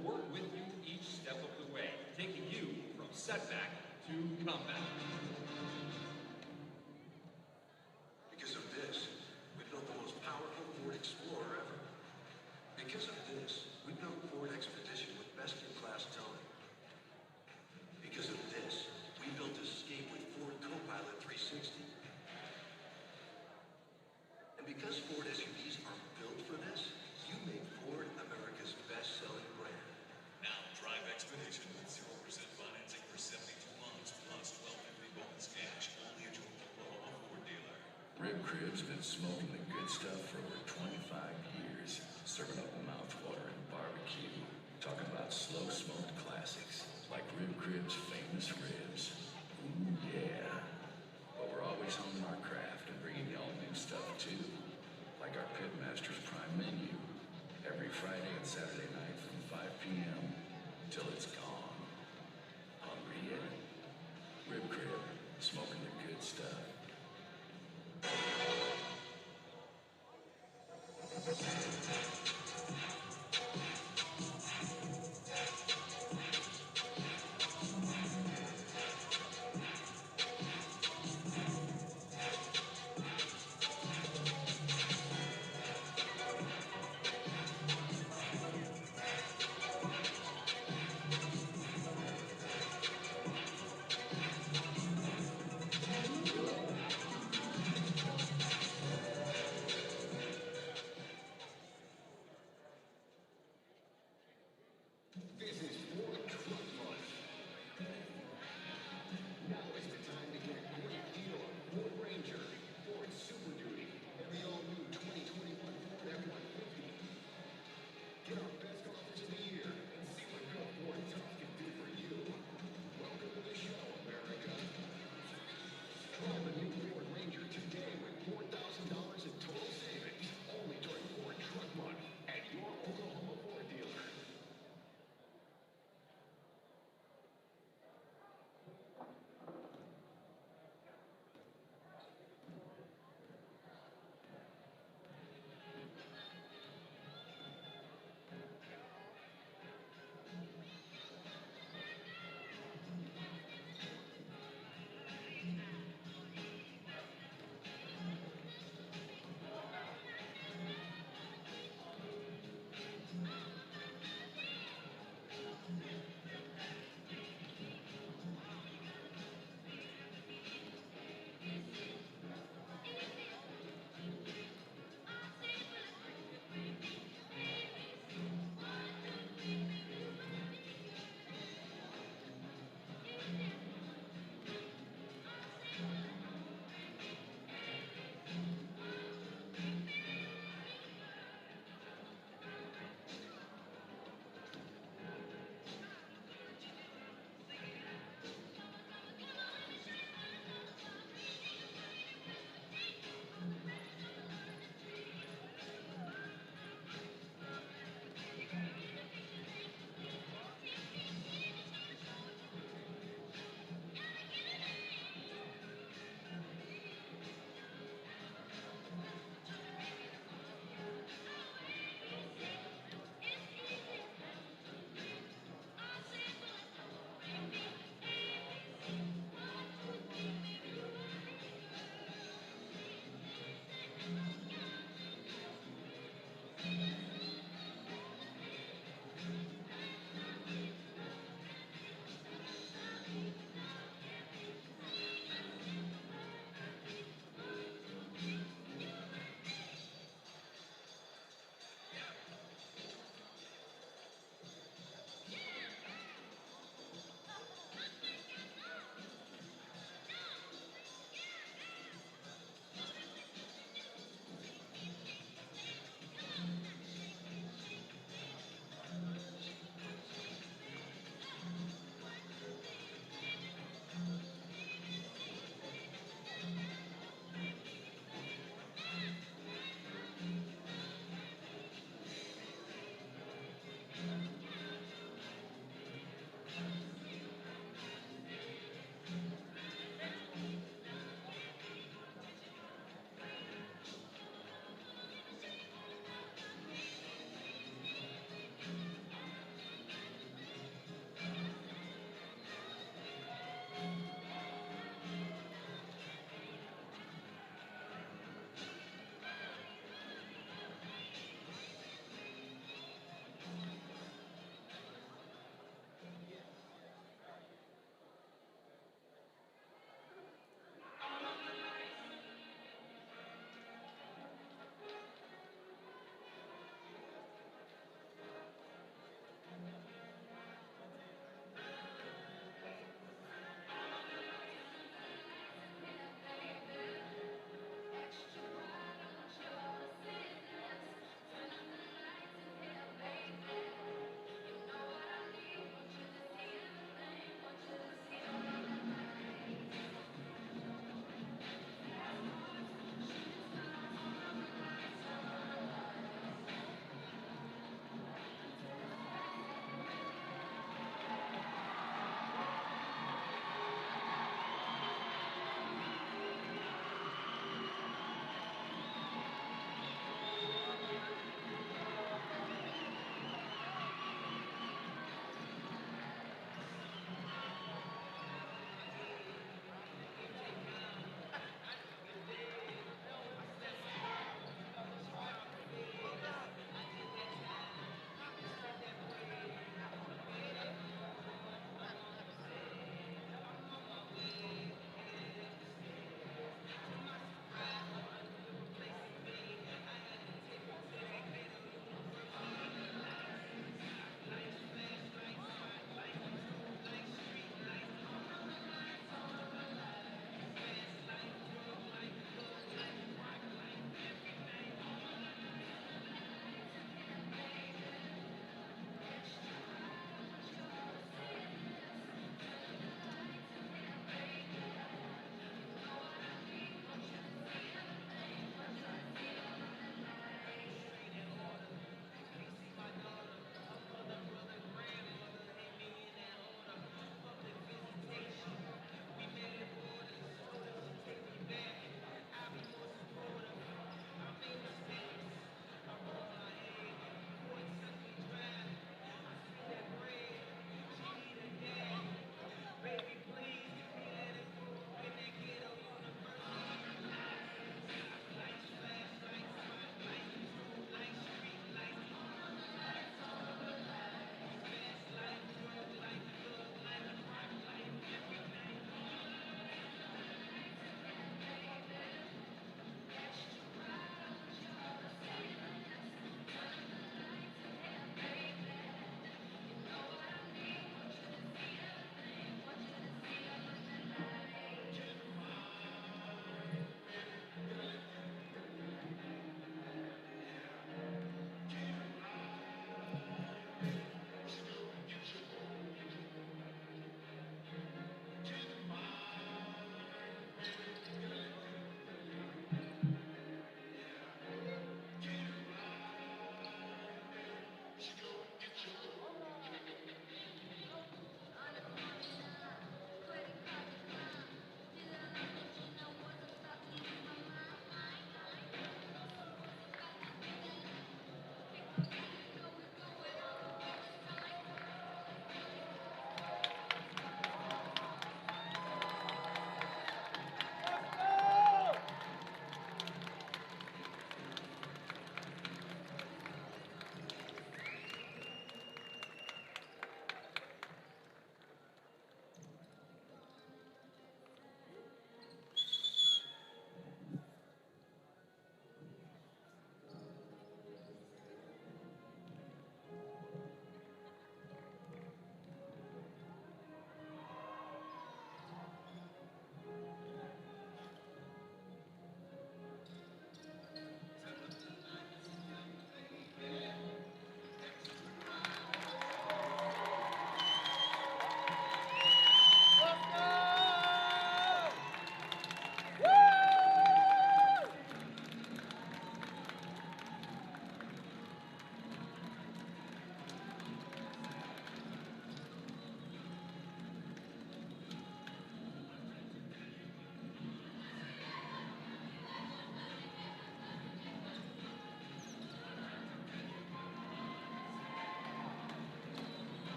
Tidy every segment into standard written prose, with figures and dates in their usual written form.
will work with you each step of the way, taking you from setback to comeback. Because of this, we built the most powerful Ford Explorer ever. Because of this, we built Ford Expedition with best-in-class towing. Because of this, we built Escape with Ford Copilot 360. And because Ford SUVs are built for this, you make Ford America's best-selling brand. Now, drive Expedition with 0% financing for 72 months plus $1,250 bonus cash only at your Oklahoma Ford dealer. Rib Crib's been smoking the good stuff for over 25 years, serving up mouth-watering barbecue. Talking about slow-smoked classics, like Rib Crib's famous ribs. Ooh, yeah. But we're always honing our craft and bringing y'all new stuff, too. Like our Pitmaster's Prime Menu. Every Friday and Saturday night from 5 p.m. till it's gone. Hungry yet? Rib Crib, smoking the good stuff.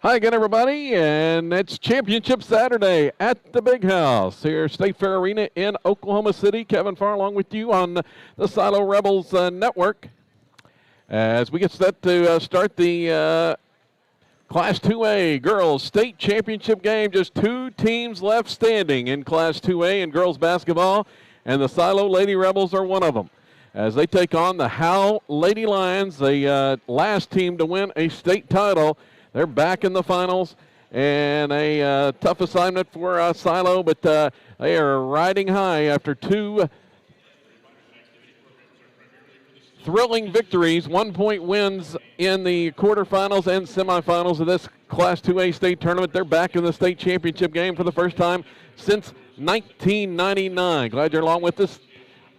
Hi again, everybody, and it's Championship Saturday at the Big House here, State Fair Arena in Oklahoma City. Kevin Farr along with you on the Silo Rebels Network as we get set to start the Class 2A Girls State Championship game. Just two teams left standing in Class 2A in girls basketball, and the Silo Lady Rebels are one of them as they take on the Howe Lady Lions, the last team to win a state title. They're back in the finals, and a tough assignment for Silo, but they are riding high after two thrilling victories, 1-point wins in the quarterfinals and semifinals of this Class 2A state tournament. They're back in the state championship game for the first time since 1999. Glad you're along with us.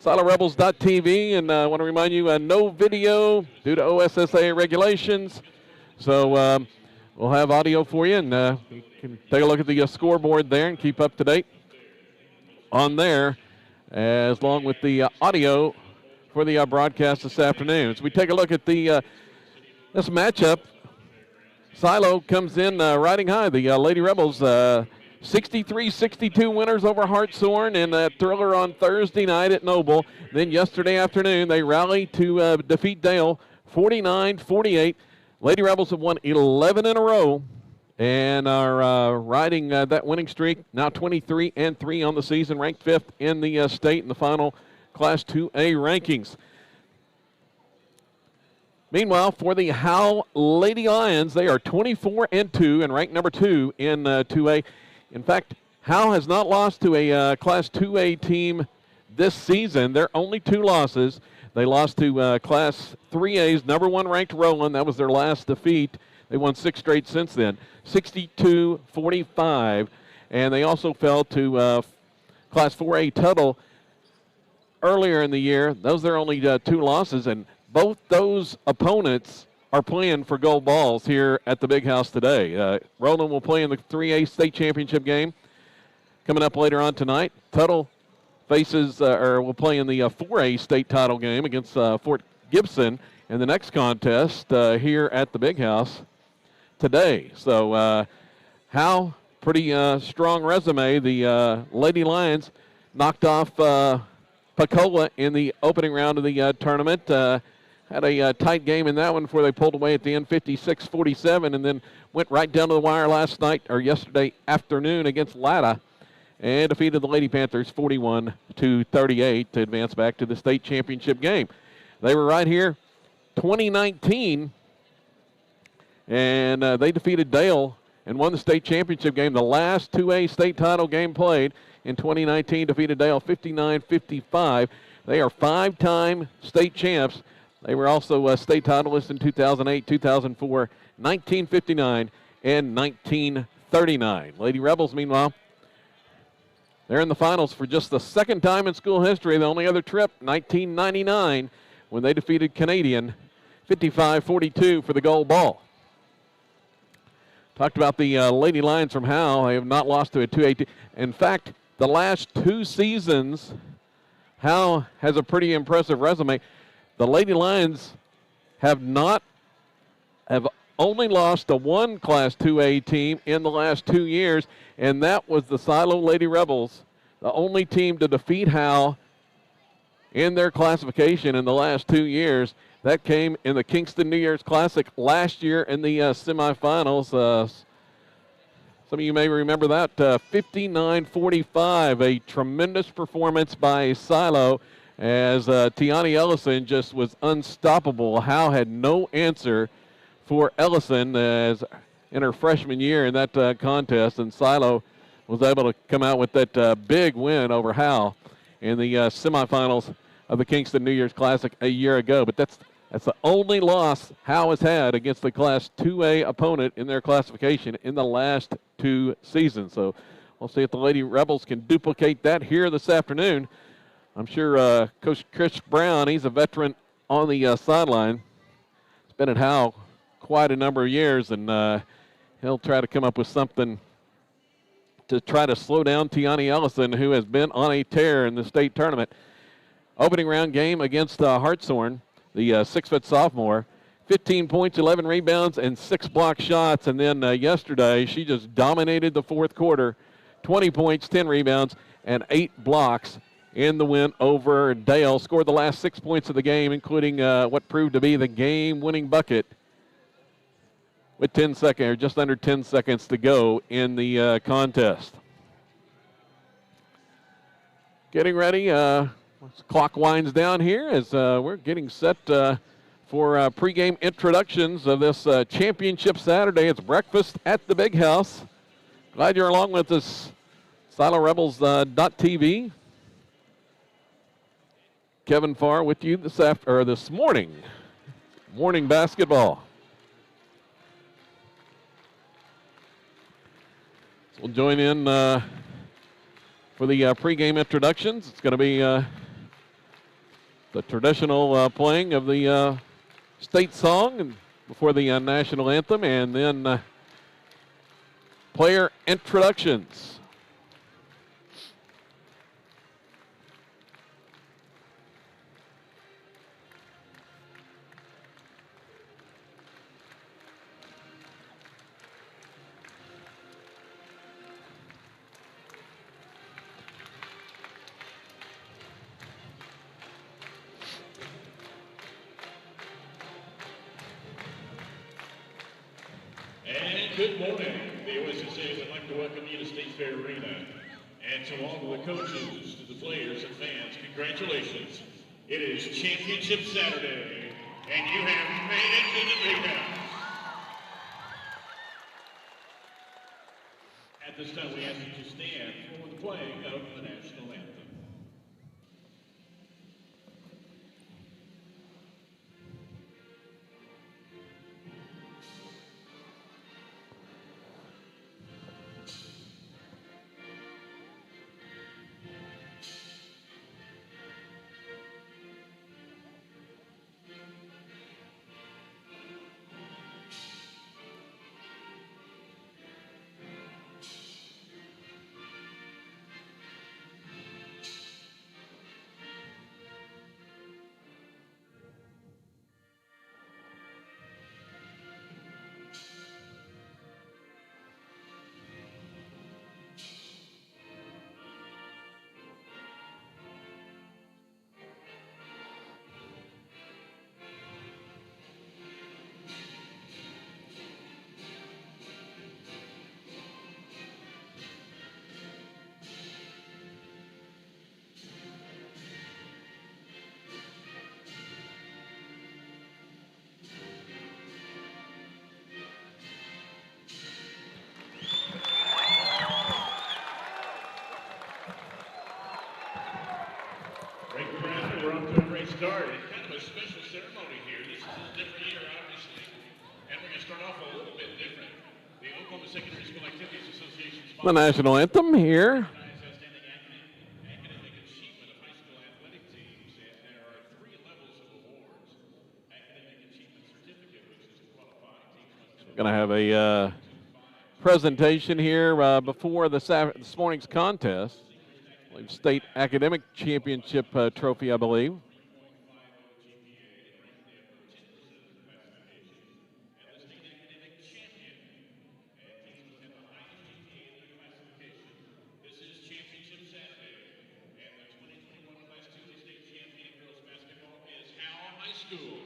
SiloRebels.tv, and I want to remind you, no video due to OSSA regulations. So we'll have audio for you, and you can take a look at the scoreboard there and keep up to date on there, as long with the audio for the broadcast this afternoon. So we take a look at the this matchup. Silo comes in riding high. The Lady Rebels 63-62 winners over Hartshorn in a thriller on Thursday night at Noble. Then yesterday afternoon they rallied to defeat Dale 49-48. Lady Rebels have won 11 in a row and are riding that winning streak, now 23-3 on the season, ranked 5th in the state in the final Class 2A rankings. Meanwhile, for the Howe Lady Lions, they are 24-2 and ranked number 2 in 2A. In fact, Howe has not lost to a Class 2A team this season. Their only two losses. They lost to Class 3A's number 1 ranked Roland. That was their last defeat. They won 6 straight since then, 62-45. And they also fell to Class 4A Tuttle earlier in the year. Those are their only 2 losses, and both those opponents are playing for gold balls here at the Big House today. Roland will play in the 3A state championship game coming up later on tonight. Tuttle faces, or will play in the 4A state title game against Fort Gibson in the next contest here at the Big House today. So Howe, pretty strong resume. The Lady Lions knocked off Pacola in the opening round of the tournament. Had a tight game in that one before they pulled away at the end, 56-47, and then went right down to the wire last night, or yesterday afternoon, against Latta, and defeated the Lady Panthers 41-38 to advance back to the state championship game. They were right here 2019, and they defeated Dale and won the state championship game. The last 2A state title game played in 2019 defeated Dale 59-55. They are 5-time state champs. They were also state titleists in 2008, 2004, 1959, and 1939. Lady Rebels, meanwhile, they're in the finals for just the second time in school history. The only other trip, 1999, when they defeated Canadian 55-42 for the gold ball. Talked about the Lady Lions from Howe. They have not lost to a 2A team. In fact, the last 2 seasons, Howe has a pretty impressive resume. The Lady Lions have only lost to 1 Class 2A team in the last 2 years, and that was the Silo Lady Rebels, the only team to defeat Howe in their classification in the last 2 years. That came in the Kingston New Year's Classic last year in the semifinals. Some of you may remember that, 59-45, a tremendous performance by Silo, as Tiani Ellison just was unstoppable. Howe had no answer for Ellison as in her freshman year in that contest, and Silo was able to come out with that big win over Howe in the semifinals of the Kingston New Year's Classic a year ago. But that's the only loss Howe has had against the Class 2A opponent in their classification in the last 2 seasons. So we'll see if the Lady Rebels can duplicate that here this afternoon. I'm sure Coach Chris Brown, he's a veteran on the sideline. He's been at Howe quite a number of years, and he'll try to come up with something to try to slow down Tiani Ellison, who has been on a tear in the state tournament. Opening round game against Hartshorn, the 6-foot sophomore, 15 points, 11 rebounds, and 6 block shots. And then yesterday, she just dominated the fourth quarter. 20 points, 10 rebounds, and 8 blocks in the win over Dale. Scored the last 6 points of the game, including what proved to be the game-winning bucket with 10 seconds, or just under 10 seconds to go in the contest. Getting ready. Clock winds down here as we're getting set for pregame introductions of this championship Saturday. It's breakfast at the Big House. Glad you're along with us, SiloRebels.tv. Kevin Farr with you this morning. Morning basketball. So we'll join in for the pregame introductions. It's going to be the traditional playing of the state song and before the national anthem, and then player introductions. Good morning. The OSSA would like to welcome you to State Fair Arena. And to all of the coaches, to the players and fans, congratulations. It is Championship Saturday, and you have made it to the Big House. At this time, we ask you to stand for the playing of the national anthem. We're off to a great start. It's kind of a special ceremony here. This is a different year, obviously. And we're going to start off a little bit different. The Oklahoma Secondary School Activities Association The national anthem here. Outstanding academic achievement of high school athletic teams. And there are 3 levels of awards. Academic Achievement Certificate, which is qualified teams. We're going to have a presentation here before this morning's contest. State Academic Championship trophy, I believe. This is Championship Saturday, and the 2021 Class 2 state champion girls basketball is Howe High School.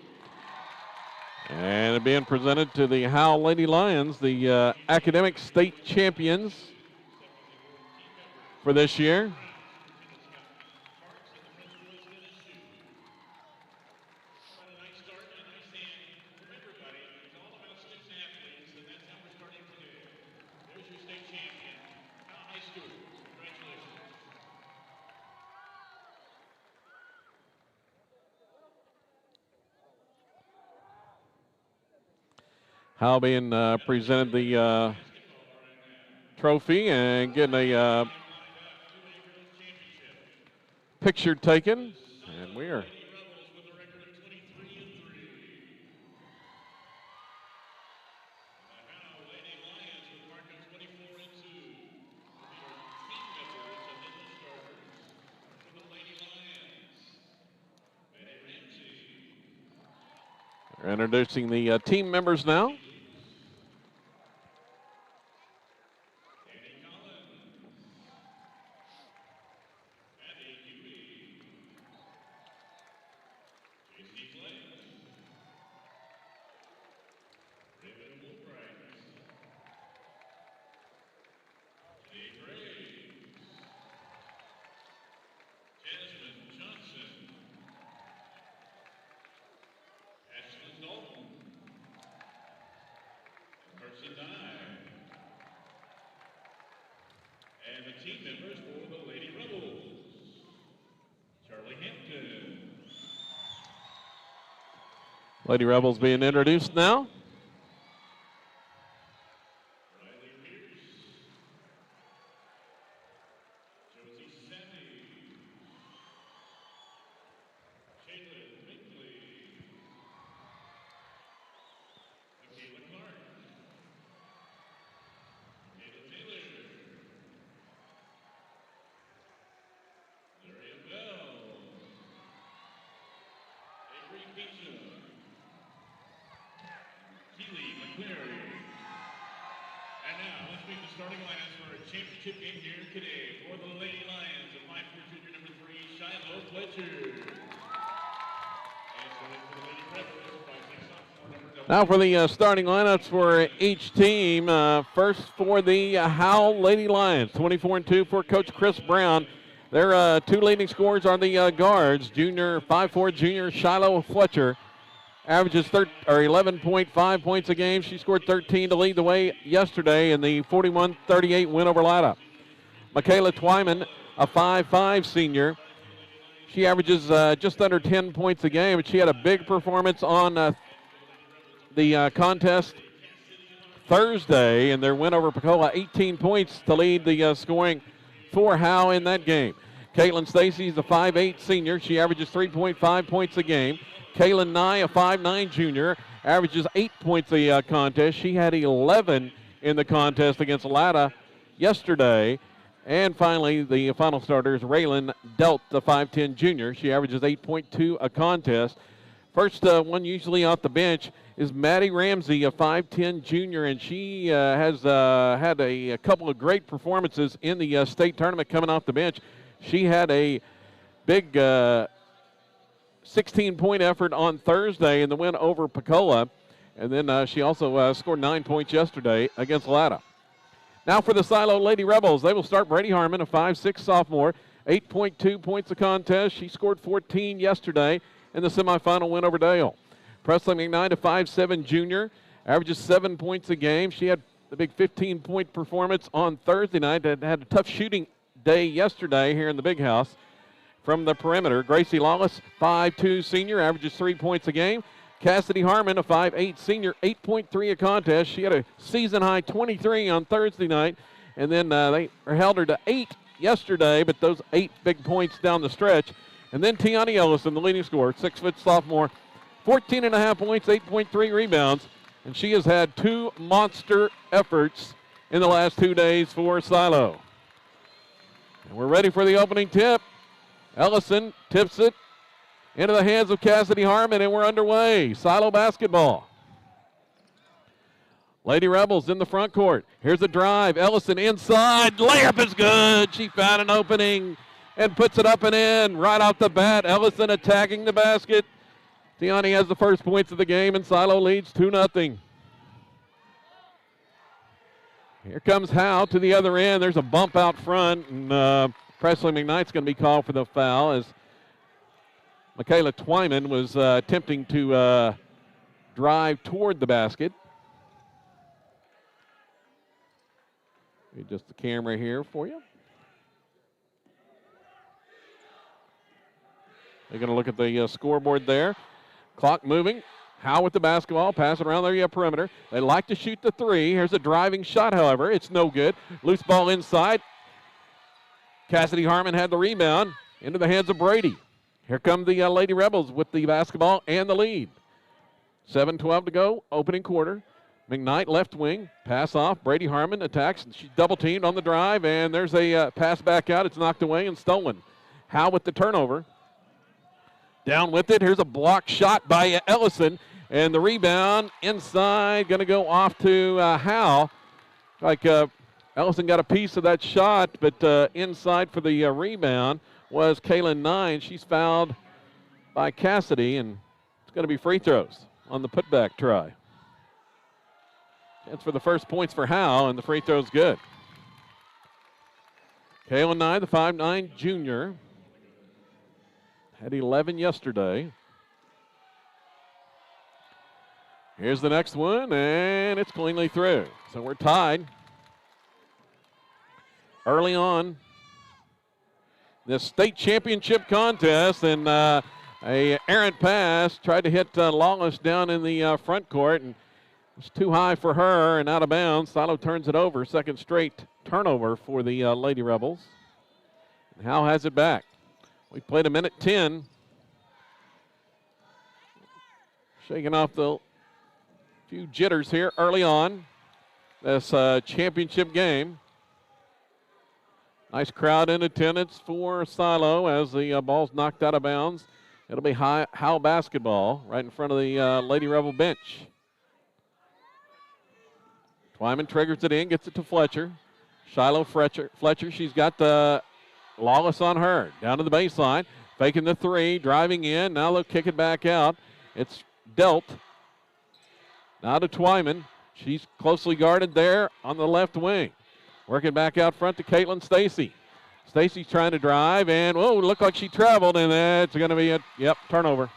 And being presented to the Howe Lady Lions, the academic state champions for this year. Howe being presented the trophy and getting a picture taken, and we are We're introducing the team members now. And the team members for the Lady Rebels. Charlie Hampton. Lady Rebels being introduced now. Riley Pierce. Josie Sammy. Caitlin Bingley. Michaela Clark. Michaela Taylor. Larry Bell. Avery Keisha. Keely McCleary. And now let's meet the starting lineups for a championship game here today for the Lady Lions of 5'4" junior number 3, Shiloh Fletcher. And starting for the Lady Rebels, 5'6" sophomore number 0. Now for the starting lineups for each team. First for the Howe Lady Lions, 24-2 for Coach Chris Brown. Their two leading scorers are the guards, 5'4" junior Shiloh Fletcher. Averages 11.5 points a game. She scored 13 to lead the way yesterday in the 41-38 win over Latta. Michaela Twyman, a 5'5" senior. She averages just under 10 points a game, but she had a big performance on the contest Thursday in their win over Pacola, 18 points to lead the scoring for Howe in that game. Caitlin Stacy is a 5'8" senior. She averages 3.5 points a game. Kaylin Nye, a 5'9" junior, averages 8 points a contest. She had 11 in the contest against Latta yesterday. And finally, the final starters, Raylan Delt, the 5'10" junior. She averages 8.2 a contest. First one usually off the bench is Maddie Ramsey, a 5'10" junior, and she has had a couple of great performances in the state tournament coming off the bench. She had a big 16-point effort on Thursday in the win over Pacola, and then she also scored 9 points yesterday against Latta. Now for the Shiloh Lady Rebels, they will start Brady Harmon, a 5'6" sophomore, 8.2 points a contest. She scored 14 yesterday in the semifinal win over Dale. Presley McKnight, a 5'7" junior, averages 7 points a game. She had a big 15-point performance on Thursday night. Had a tough shooting day yesterday here in the big house from the perimeter. Gracie Lawless, 5'2" senior, averages 3 points a game. Cassidy Harmon, a 5'8" senior, 8.3 a contest. She had a season-high 23 on Thursday night, and then they held her to 8 yesterday, but those 8 big points down the stretch. And then Tiani Ellison, the leading scorer, 6' sophomore, 14.5 points, 8.3 rebounds, and she has had 2 monster efforts in the last 2 days for Shiloh. And we're ready for the opening tip. Ellison tips it into the hands of Cassidy Harmon, and we're underway. Shiloh basketball. Lady Rebels in the front court. Here's a drive. Ellison inside. Layup is good. She found an opening and puts it up and in right off the bat. Ellison attacking the basket. Tiani has the first points of the game, and Shiloh leads 2-0. Here comes Howe to the other end. There's a bump out front, and Presley McKnight's going to be called for the foul as Michaela Twyman was attempting to drive toward the basket. Just the camera here for you. They're going to look at the scoreboard there. Clock moving. Howe with the basketball, pass it around the perimeter. They like to shoot the three. Here's a driving shot, however. It's no good. Loose ball inside. Cassidy Harmon had the rebound into the hands of Brady. Here come the Lady Rebels with the basketball and the lead. 7:12 to go, opening quarter. McKnight left wing, pass off. Brady Harmon attacks. She's double teamed on the drive, and there's a pass back out. It's knocked away and stolen. Howe with the turnover. Down with it. Here's a block shot by Ellison. And the rebound inside, going to go off to Howe. Like Ellison got a piece of that shot, but inside for the rebound was Kaylin Nine. She's fouled by Cassidy, and it's going to be free throws on the putback try. That's for the first points for Howe, and the free throw's good. Kaylin Nine, the 5'9" junior, had 11 yesterday. Here's the next one, and it's cleanly through. So we're tied. Early on, this state championship contest, and a errant pass tried to hit Lawless down in the front court, and it was too high for her and out of bounds. Silo turns it over. Second straight turnover for the Lady Rebels. And Howe has it back. We played a minute 10. Shaking off the few jitters here early on this championship game. Nice crowd in attendance for Silo as the ball's knocked out of bounds. It'll be Howe basketball right in front of the Lady Rebel bench. Twyman triggers it in, gets it to Fletcher. Shiloh Fletcher, she's got the Lawless on her. Down to the baseline, faking the three, driving in. Now they'll kick it back out. It's dealt. Now to Twyman. She's closely guarded there on the left wing. Working back out front to Caitlin Stacy. Stacy's trying to drive, and, whoa, looked like she traveled, and that's going to be a, turnover.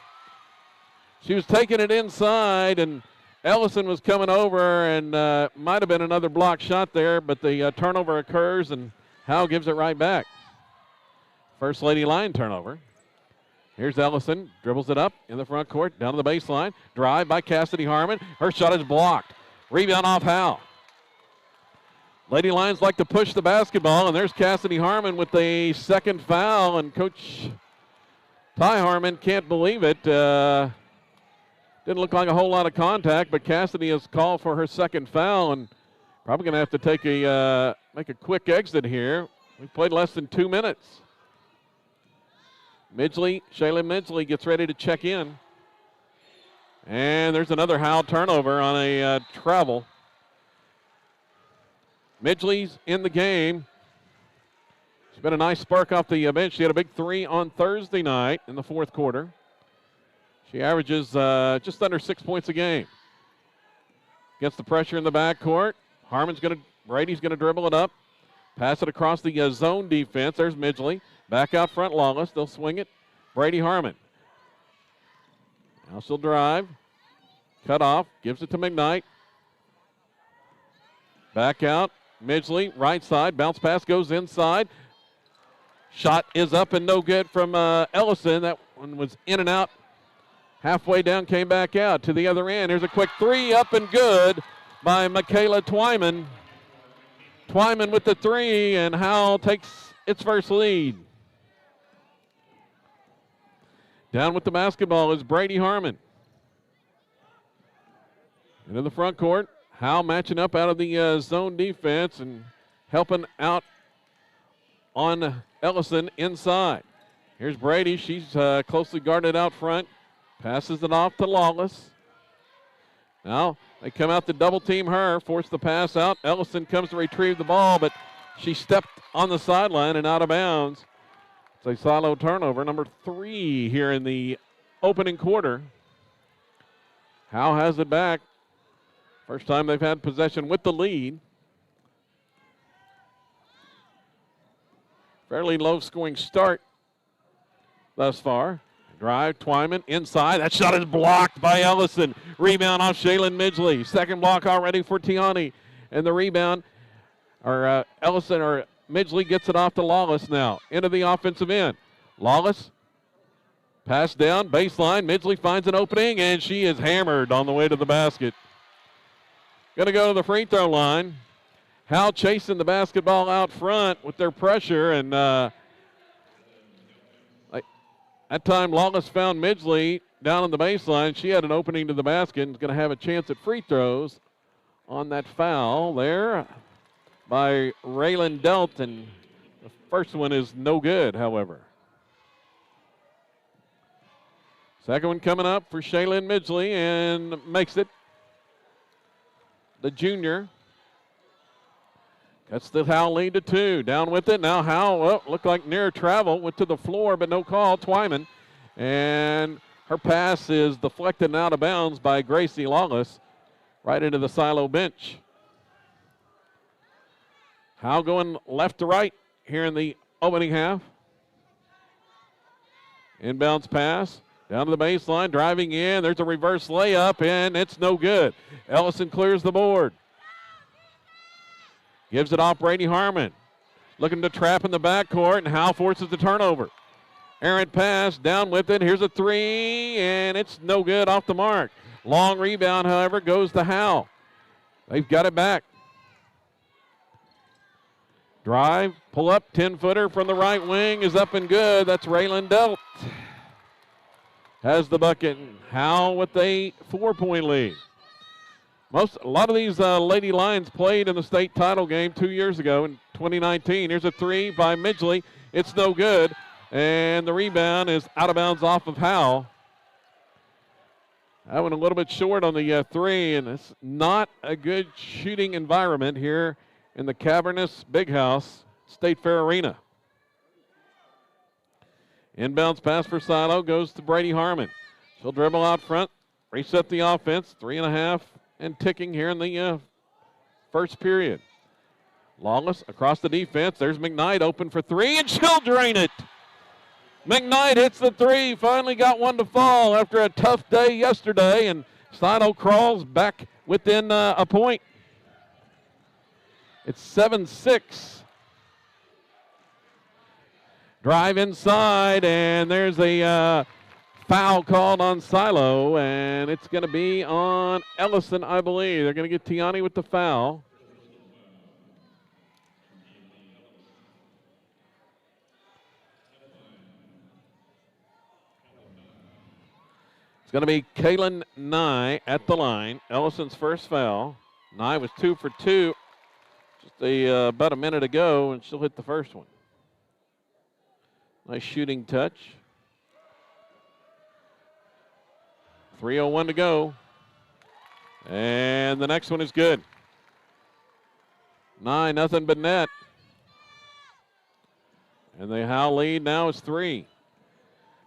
She was taking it inside, and Ellison was coming over, and might have been another block shot there, but the turnover occurs, and Howe gives it right back. First Lady line turnover. Here's Ellison, dribbles it up in the front court, down to the baseline. Drive by Cassidy Harmon. Her shot is blocked. Rebound off Howe. Lady Lions like to push the basketball, and there's Cassidy Harmon with a second foul, and Coach Ty Harmon can't believe it. Didn't look like a whole lot of contact, but Cassidy has called for her second foul, and probably going to have to take make a quick exit here. We've played less than 2 minutes. Shaylin Midgley gets ready to check in. And there's another Howe turnover on a travel. Midgley's in the game. She's been a nice spark off the bench. She had a big three on Thursday night in the fourth quarter. She averages just under 6 points a game. Gets the pressure in the backcourt. Brady's going to dribble it up. Pass it across the zone defense. There's Midgley. Back out front, Lawless. They'll swing it. Brady Harmon. Now she'll drive. Cut off. Gives it to McKnight. Back out. Midgley, right side. Bounce pass goes inside. Shot is up and no good from Ellison. That one was in and out. Halfway down, came back out to the other end. Here's a quick three, up and good by Michaela Twyman. Twyman with the three, and Howe takes its first lead. Down with the basketball is Brady Harmon. Into the front court. Howe matching up out of the zone defense and helping out on Ellison inside. Here's Brady. She's closely guarded out front. Passes it off to Lawless. Now they come out to double team her, force the pass out. Ellison comes to retrieve the ball, but she stepped on the sideline and out of bounds. It's a Silo turnover, number 3 here in the opening quarter. Howe has it back. First time they've had possession with the lead. Fairly low-scoring start thus far. Drive, Twyman, inside. That shot is blocked by Ellison. Rebound off Shaylin Midgley. Second block already for Tiani. And the rebound, Ellison or Midgley gets it off to Lawless now. Into the offensive end. Lawless, pass down, baseline. Midgley finds an opening, and she is hammered on the way to the basket. Going to go to the free throw line. Howe chasing the basketball out front with their pressure, and that time Lawless found Midgley down on the baseline. She had an opening to the basket and is going to have a chance at free throws on that foul there by Raylan Delt, and the first one is no good, however. Second one coming up for Shaylin Midgley and makes it. The junior. Cuts the Howe lead to 2. Down with it. Now Howe, looked like near travel. Went to the floor, but no call. Twyman. And her pass is deflected and out of bounds by Gracie Lawless. Right into the silo bench. Howe going left to right here in the opening half. Inbounds pass. Down to the baseline, driving in. There's a reverse layup, and it's no good. Ellison clears the board. Gives it off Brady Harmon. Looking to trap in the backcourt, and Howe forces the turnover. Errant pass, down with it. Here's a 3, and it's no good, off the mark. Long rebound, however, goes to Howe. They've got it back. Drive, pull up, 10-footer from the right wing is up and good. That's Raylan Delt. Has the bucket. Howe with a 4-point lead. A lot of these Lady Lions played in the state title game 2 years ago in 2019. Here's a 3 by Midgley. It's no good. And the rebound is out of bounds off of Howe. That one a little bit short on the 3, and it's not a good shooting environment here in the cavernous Big House State Fair Arena. Inbounds pass for Silo goes to Brady Harmon. She'll dribble out front, reset the offense. 3.5 and ticking here in the first period. Lawless across the defense. There's McKnight open for 3, and she'll drain it. McKnight hits the 3. Finally got one to fall after a tough day yesterday, and Silo crawls back within a point. It's 7-6. Drive inside, and there's a foul called on Silo, and it's going to be on Ellison, I believe. They're going to get Tiani with the foul. It's going to be Kaylin Nye at the line. Ellison's first foul. Nye was 2 for 2 just about a minute ago, and she'll hit the first one. Nice shooting touch. 3:01 to go. And the next one is good. 9, nothing but net. And the Howe lead now is 3.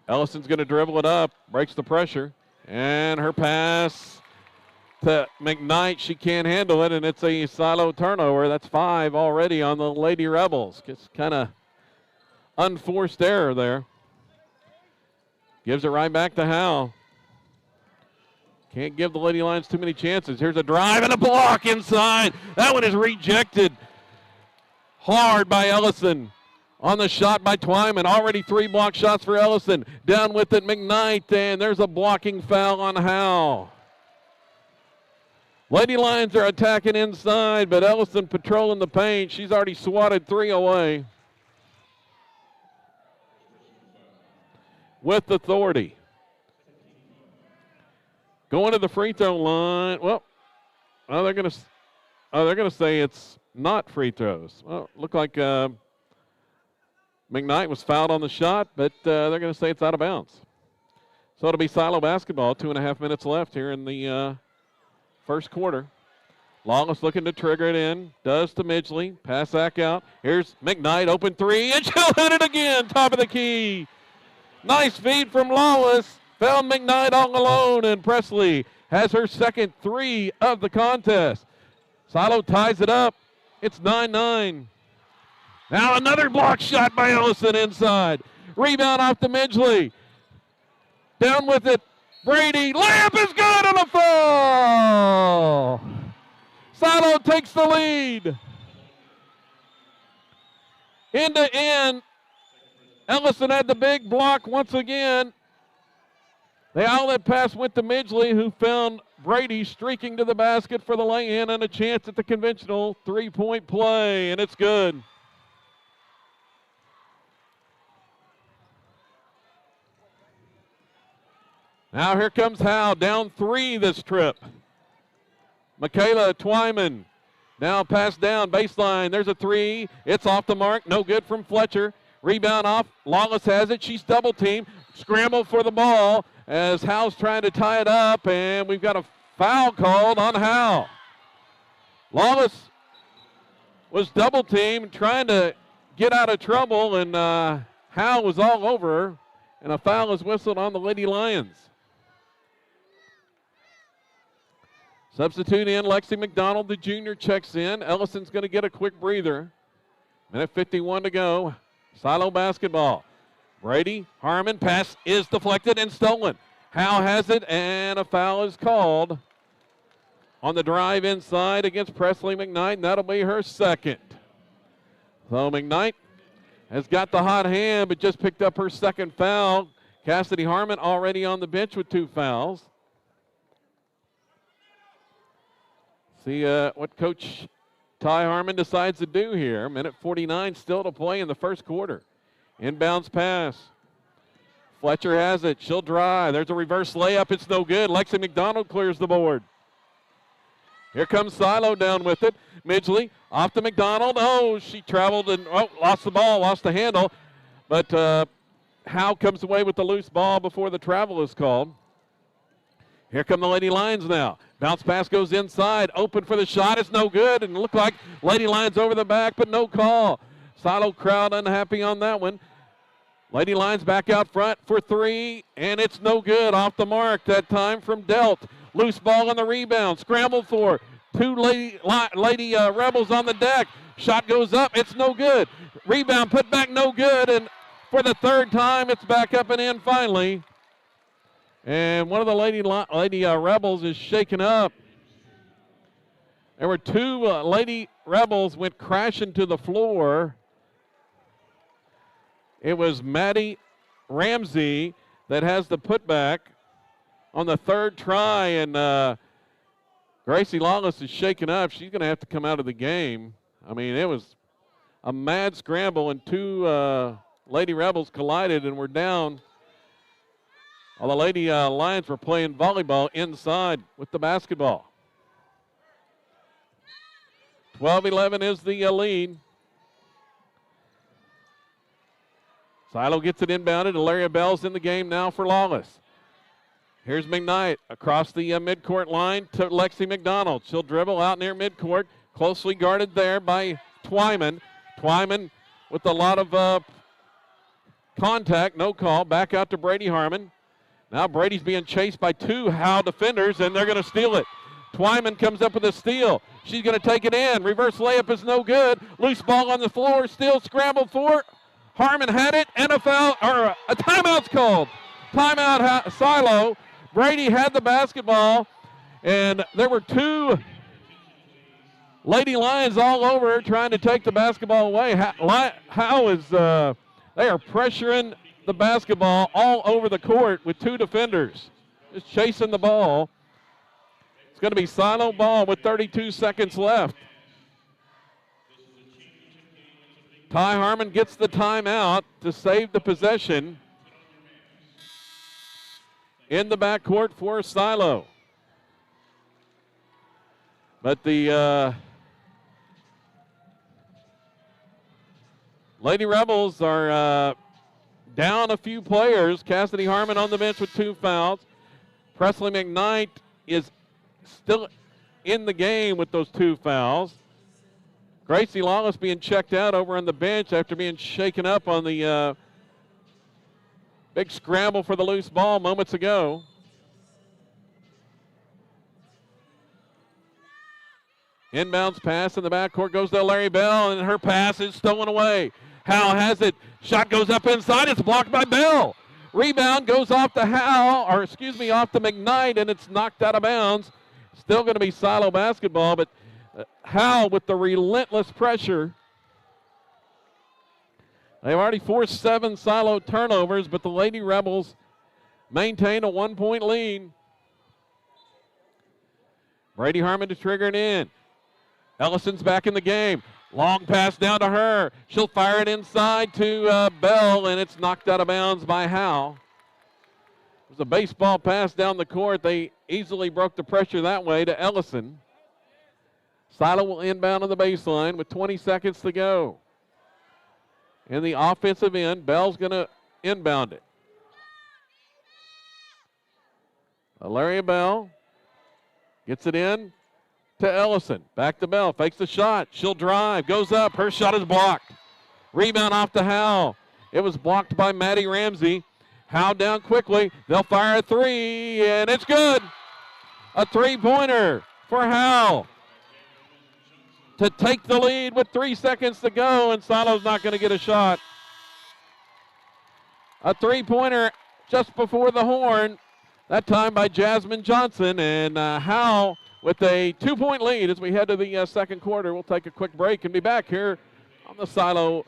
Ellison's going to dribble it up, breaks the pressure, and her pass to McKnight. She can't handle it, and it's a Silo turnover. That's 5 already on the Lady Rebels. It's kind of unforced error there. Gives it right back to Howe. Can't give the Lady Lions too many chances. Here's a drive and a block inside. That one is rejected hard by Ellison. On the shot by Twyman. Already 3 block shots for Ellison. Down with it, McKnight, and there's a blocking foul on Howe. Lady Lions are attacking inside, but Ellison patrolling the paint. She's already swatted 3 away. With authority. Going to the free throw line. Well, they're going to say it's not free throws. Well, look like McKnight was fouled on the shot, but they're going to say it's out of bounds. So it'll be Silo basketball. 2.5 minutes left here in the first quarter. Lawless looking to trigger it in. Does to Midgley. Pass back out. Here's McKnight, open 3, and she'll hit it again. Top of the key. Nice feed from Lawless. Found McKnight all alone, and Presley has her second 3 of the contest. Silo ties it up. It's 9-9. Now another block shot by Ellison inside. Rebound off to Midgley. Down with it. Brady. Layup is good on a foul. Silo takes the lead. End to end. Ellison had the big block once again. The outlet pass went to Midgley, who found Brady streaking to the basket for the lay-in and a chance at the conventional 3-point play, and it's good. Now here comes Howe, down 3 this trip. Michaela Twyman, now pass down, baseline, there's a 3. It's off the mark, no good from Fletcher. Rebound off, Lawless has it, she's double-teamed. scramble for the ball as Howe's trying to tie it up, and we've got a foul called on Howe. Lawless was double teamed, trying to get out of trouble, and Howe was all over her, and a foul is whistled on the Lady Lions. Substitute in Lexi McDonald, the junior, checks in. Ellison's going to get a quick breather. Minute 51 to go. Silo basketball. Brady Harmon, pass is deflected and stolen. Howe has it, and a foul is called on the drive inside against Presley McKnight, and that'll be her second. So McKnight has got the hot hand, but just picked up her second foul. Cassidy Harmon already on the bench with 2 fouls. See what Coach Ty Harmon decides to do here. Minute 49 still to play in the first quarter. Inbounds pass. Fletcher has it. She'll drive. There's a reverse layup. It's no good. Lexi McDonald clears the board. Here comes Silo down with it. Midgley off to McDonald. Oh, she traveled and lost the ball, lost the handle. But Howe comes away with the loose ball before the travel is called. Here come the Lady Lions now. Bounce pass goes inside. Open for the shot. It's no good. And looked like Lady Lions over the back, but no call. Silo crowd unhappy on that one. Lady Lions back out front for 3, and it's no good. Off the mark that time from Delt. Loose ball on the rebound. Scrambled for. 2 Lady Rebels on the deck. Shot goes up. It's no good. Rebound put back, no good. And for the third time, it's back up and in finally. And one of the Lady Rebels is shaken up. There were 2 Lady Rebels went crashing to the floor. It was Maddie Ramsey that has the putback on the third try, and Gracie Lawless is shaken up. She's going to have to come out of the game. I mean, it was a mad scramble, and 2 Lady Rebels collided and were down. All the Lady Lions were playing volleyball inside with the basketball. 12-11 is the lead. Silo gets it inbounded. Ilaria Bell's in the game now for Lawless. Here's McKnight across the midcourt line to Lexi McDonald. She'll dribble out near midcourt. Closely guarded there by Twyman. Twyman with a lot of contact. No call. Back out to Brady Harmon. Now Brady's being chased by 2 Howe defenders, and they're going to steal it. Twyman comes up with a steal. She's going to take it in. Reverse layup is no good. Loose ball on the floor. Still scrambled for. Harmon had it, and a foul, or a timeout's called. Timeout, Silo. Brady had the basketball, and there were 2 Lady Lions all over trying to take the basketball away. Howe is, they are pressuring the basketball all over the court with 2 defenders. Just chasing the ball. It's going to be Silo ball with 32 seconds left. Ty Harmon gets the timeout to save the possession in the backcourt for Silo. But the Lady Rebels are down a few players. Cassidy Harmon on the bench with 2 fouls. Presley McKnight is still in the game with those 2 fouls. Gracie Lawless being checked out over on the bench after being shaken up on the big scramble for the loose ball moments ago. Inbounds pass in the backcourt goes to Larry Bell, and her pass is stolen away. Howe has it. Shot goes up inside. It's blocked by Bell. Rebound goes off to off to McKnight, and it's knocked out of bounds. Still going to be Silo basketball, but Howe with the relentless pressure. They've already forced 7 Silo turnovers, but the Lady Rebels maintain a 1-point lead. Brady Harmon to trigger it in. Ellison's back in the game. Long pass down to her. She'll fire it inside to Bell, and it's knocked out of bounds by Howe. It was a baseball pass down the court. They easily broke the pressure that way to Ellison. Silo will inbound on the baseline with 20 seconds to go. In the offensive end, Bell's going to inbound it. Hilaria Bell gets it in to Ellison. Back to Bell. Fakes the shot. She'll drive. Goes up. Her shot is blocked. Rebound off to Howe. It was blocked by Maddie Ramsey. Howe down quickly. They'll fire a three, and it's good. A three-pointer for Howe to take the lead with 3 seconds to go, and Silo's not going to get a shot. A three-pointer just before the horn, that time by Jasmine Johnson, and Howe with a 2-point lead as we head to the second quarter. We'll take a quick break and be back here on the Silo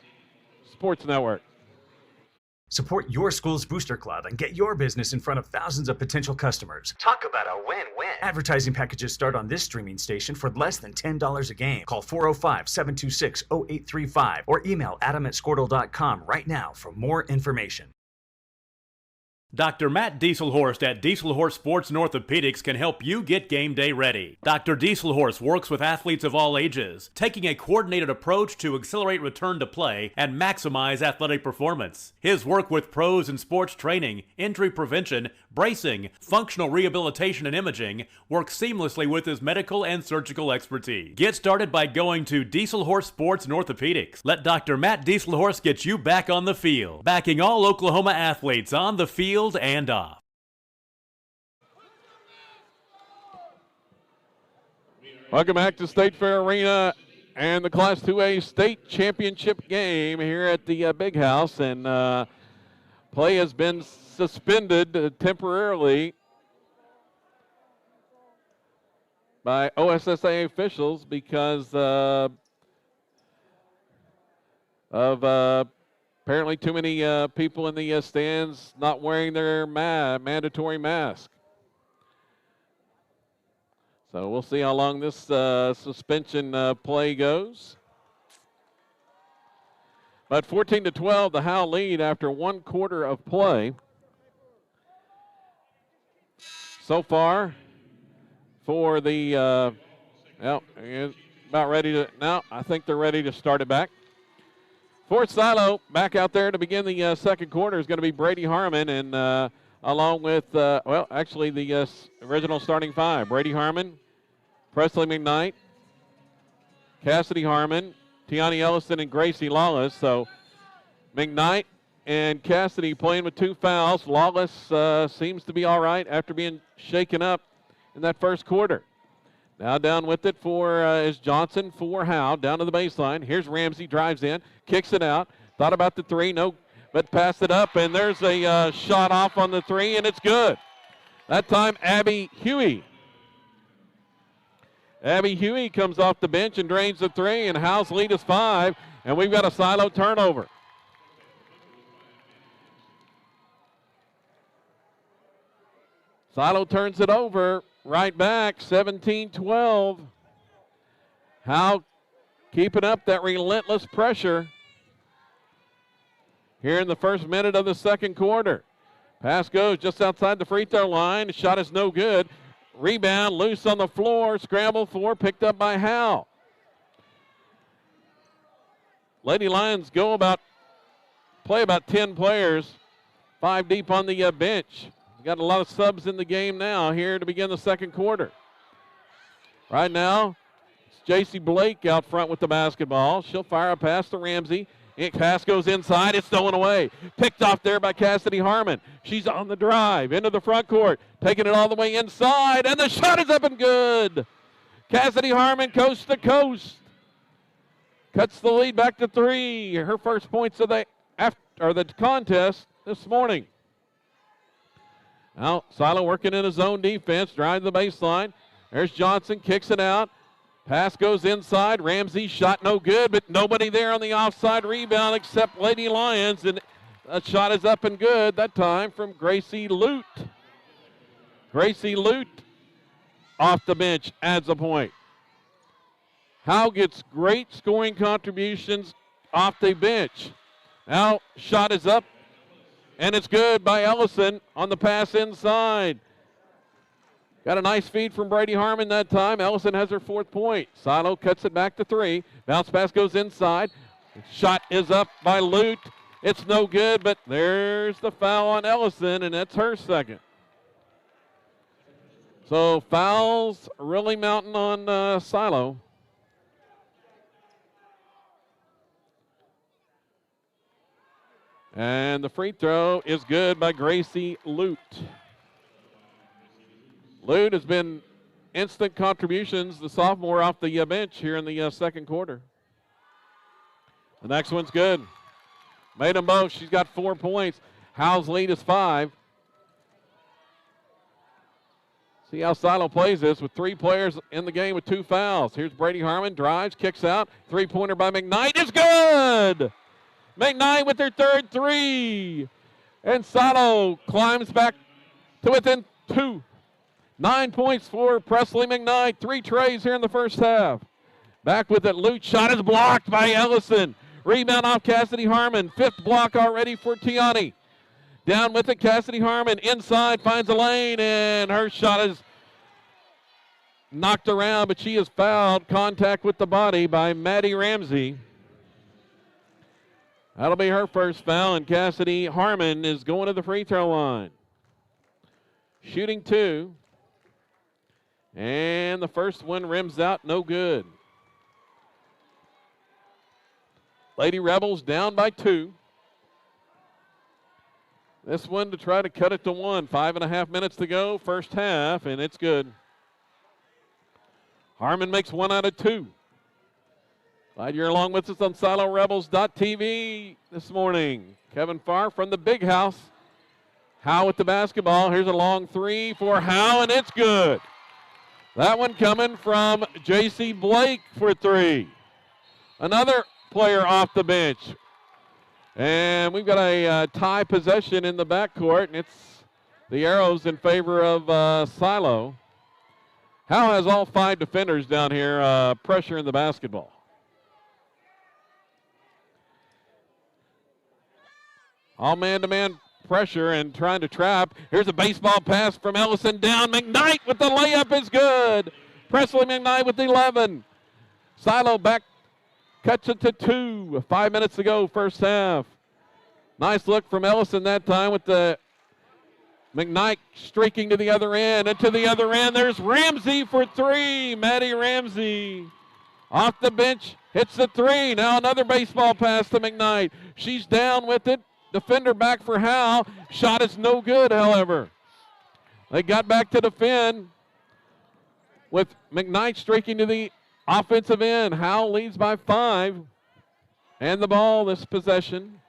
Sports Network. Support your school's booster club and get your business in front of thousands of potential customers. Talk about a win-win. Advertising packages start on this streaming station for less than $10 a game. Call 405-726-0835 or email adam@squirtle.com right now for more information. Dr. Matt Dieselhorst at Dieselhorst Sports and Orthopedics can help you get game day ready. Dr. Dieselhorst works with athletes of all ages, taking a coordinated approach to accelerate return to play and maximize athletic performance. His work with pros in sports training, injury prevention, bracing, functional rehabilitation, and imaging works seamlessly with his medical and surgical expertise. Get started by going to Dieselhorst Sports and Orthopedics. Let Dr. Matt Dieselhorst get you back on the field, backing all Oklahoma athletes on the field and off. Welcome back to State Fair Arena and the Class 2A state championship game here at the Big House, and play has been suspended temporarily by OSSAA officials because of apparently too many people in the stands not wearing their mandatory mask. So we'll see how long this suspension play goes. But 14-12, the Howe lead after 1 quarter of play. So far for the, about ready to, now I think they're ready to start it back. For Silo, back out there to begin the second quarter is going to be Brady Harmon, and along with, actually the original starting five. Brady Harmon, Presley McKnight, Cassidy Harmon, Tiani Ellison, and Gracie Lawless. So McKnight and Cassidy playing with 2 fouls. Lawless seems to be all right after being shaken up in that first quarter. Now down with it is Johnson for Howe, down to the baseline. Here's Ramsey, drives in, kicks it out. Thought about the three, no, but passed it up, and there's a shot off on the three, and it's good. That time, Abby Huey. Abby Huey comes off the bench and drains the three, and Howe's lead is 5, and we've got a Silo turnover. Silo turns it over. Right back, 17-12. Howe keeping up that relentless pressure here in the first minute of the second quarter. Pass goes just outside the free throw line. The shot is no good. Rebound loose on the floor. Scramble for, picked up by Howe. Lady Lions play about 10 players, 5 deep on the bench. Got a lot of subs in the game now here to begin the second quarter. Right now, it's J.C. Blake out front with the basketball. She'll fire a pass to Ramsey. Pass goes inside. It's stolen away. Picked off there by Cassidy Harmon. She's on the drive into the front court, taking it all the way inside, and the shot is up and good. Cassidy Harmon coast to coast. Cuts the lead back to 3. Her first points of the contest this morning. Now, Silo working in a zone defense, drive the baseline. There's Johnson, kicks it out. Pass goes inside. Ramsey shot no good, but nobody there on the offside rebound except Lady Lions, and a shot is up and good, that time from Gracie Lute. Gracie Lute off the bench adds a point. Howe gets great scoring contributions off the bench. Now, shot is up. And it's good by Ellison on the pass inside. Got a nice feed from Brady Harmon that time. Ellison has her 4th point. Silo cuts it back to 3. Bounce pass goes inside. Shot is up by Lute. It's no good, but there's the foul on Ellison, and that's her second. So fouls really mounting on Silo. And the free throw is good by Gracie Lute. Lute has been instant contributions, the sophomore off the bench here in the second quarter. The next one's good. Made them both. She's got 4 points. Howe's lead is 5. See how Silo plays this with 3 players in the game with 2 fouls. Here's Brady Harmon, drives, kicks out. 3-pointer by McKnight is good! McKnight with their third 3. And Silo climbs back to within 2. 9 points for Presley McKnight. 3 trays here in the first half. Back with it. Lute shot is blocked by Ellison. Rebound off Cassidy Harmon. 5th block already for Tiani. Down with it, Cassidy Harmon. Inside, finds a lane, and her shot is knocked around, but she is fouled. Contact with the body by Maddie Ramsey. That'll be her first foul, and Cassidy Harmon is going to the free throw line. Shooting 2. And the first one rims out, no good. Lady Rebels down by 2. This one to try to cut it to 1. 5.5 minutes to go, first half, and it's good. Harmon makes 1 out of 2. Glad you're along with us on SiloRebels.tv this morning. Kevin Farr from the big house. Howe with the basketball. Here's a long 3 for Howe, and it's good. That one coming from J.C. Blake for 3. Another player off the bench. And we've got a tie possession in the backcourt, and it's the Arrows in favor of Silo. Howe has all 5 defenders down here pressure in the basketball. All man-to-man pressure and trying to trap. Here's a baseball pass from Ellison down. McKnight with the layup is good. Presley McKnight with 11. Silo back, cuts it to 2. 5 minutes to go, first half. Nice look from Ellison that time with the McKnight streaking to the other end. And to the other end, there's Ramsey for 3. Maddie Ramsey off the bench, hits the 3. Now another baseball pass to McKnight. She's down with it. Defender back for Howe. Shot is no good, however. They got back to defend with McKnight streaking to the offensive end. Howe leads by 5. And the ball this possession.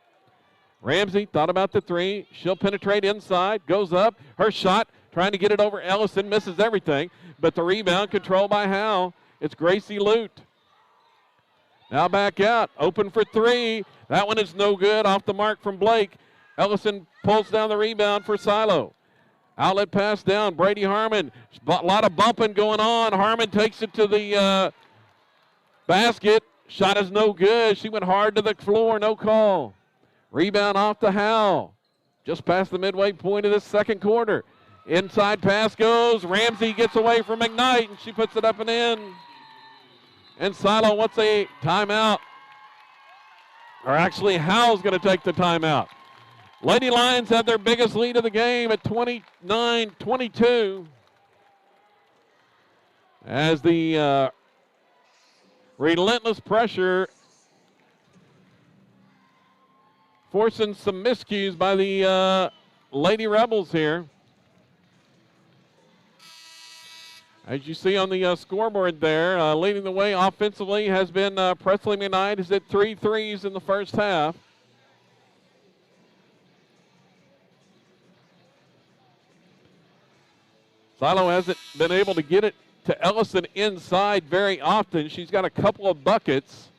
Ramsey thought about the 3. She'll penetrate inside. Goes up. Her shot trying to get it over Ellison. Misses everything. But the rebound controlled by Howe. It's Gracie Lute. Now back out. Open for 3. That one is no good. Off the mark from Blake. Ellison pulls down the rebound for Silo. Outlet pass down. Brady Harmon. A lot of bumping going on. Harmon takes it to the basket. Shot is no good. She went hard to the floor. No call. Rebound off to Howe. Just past the midway point of this second quarter. Inside pass goes. Ramsey gets away from McKnight, and she puts it up and in. And Silo wants a timeout. Or actually, Howe's going to take the timeout. Lady Lions have their biggest lead of the game at 29-22. As the relentless pressure forcing some miscues by the Lady Rebels here. As you see on the scoreboard there, leading the way offensively has been Presley McKnight. Has hit 3 threes in the first half. Silo hasn't been able to get it to Ellison inside very often. She's got a couple of buckets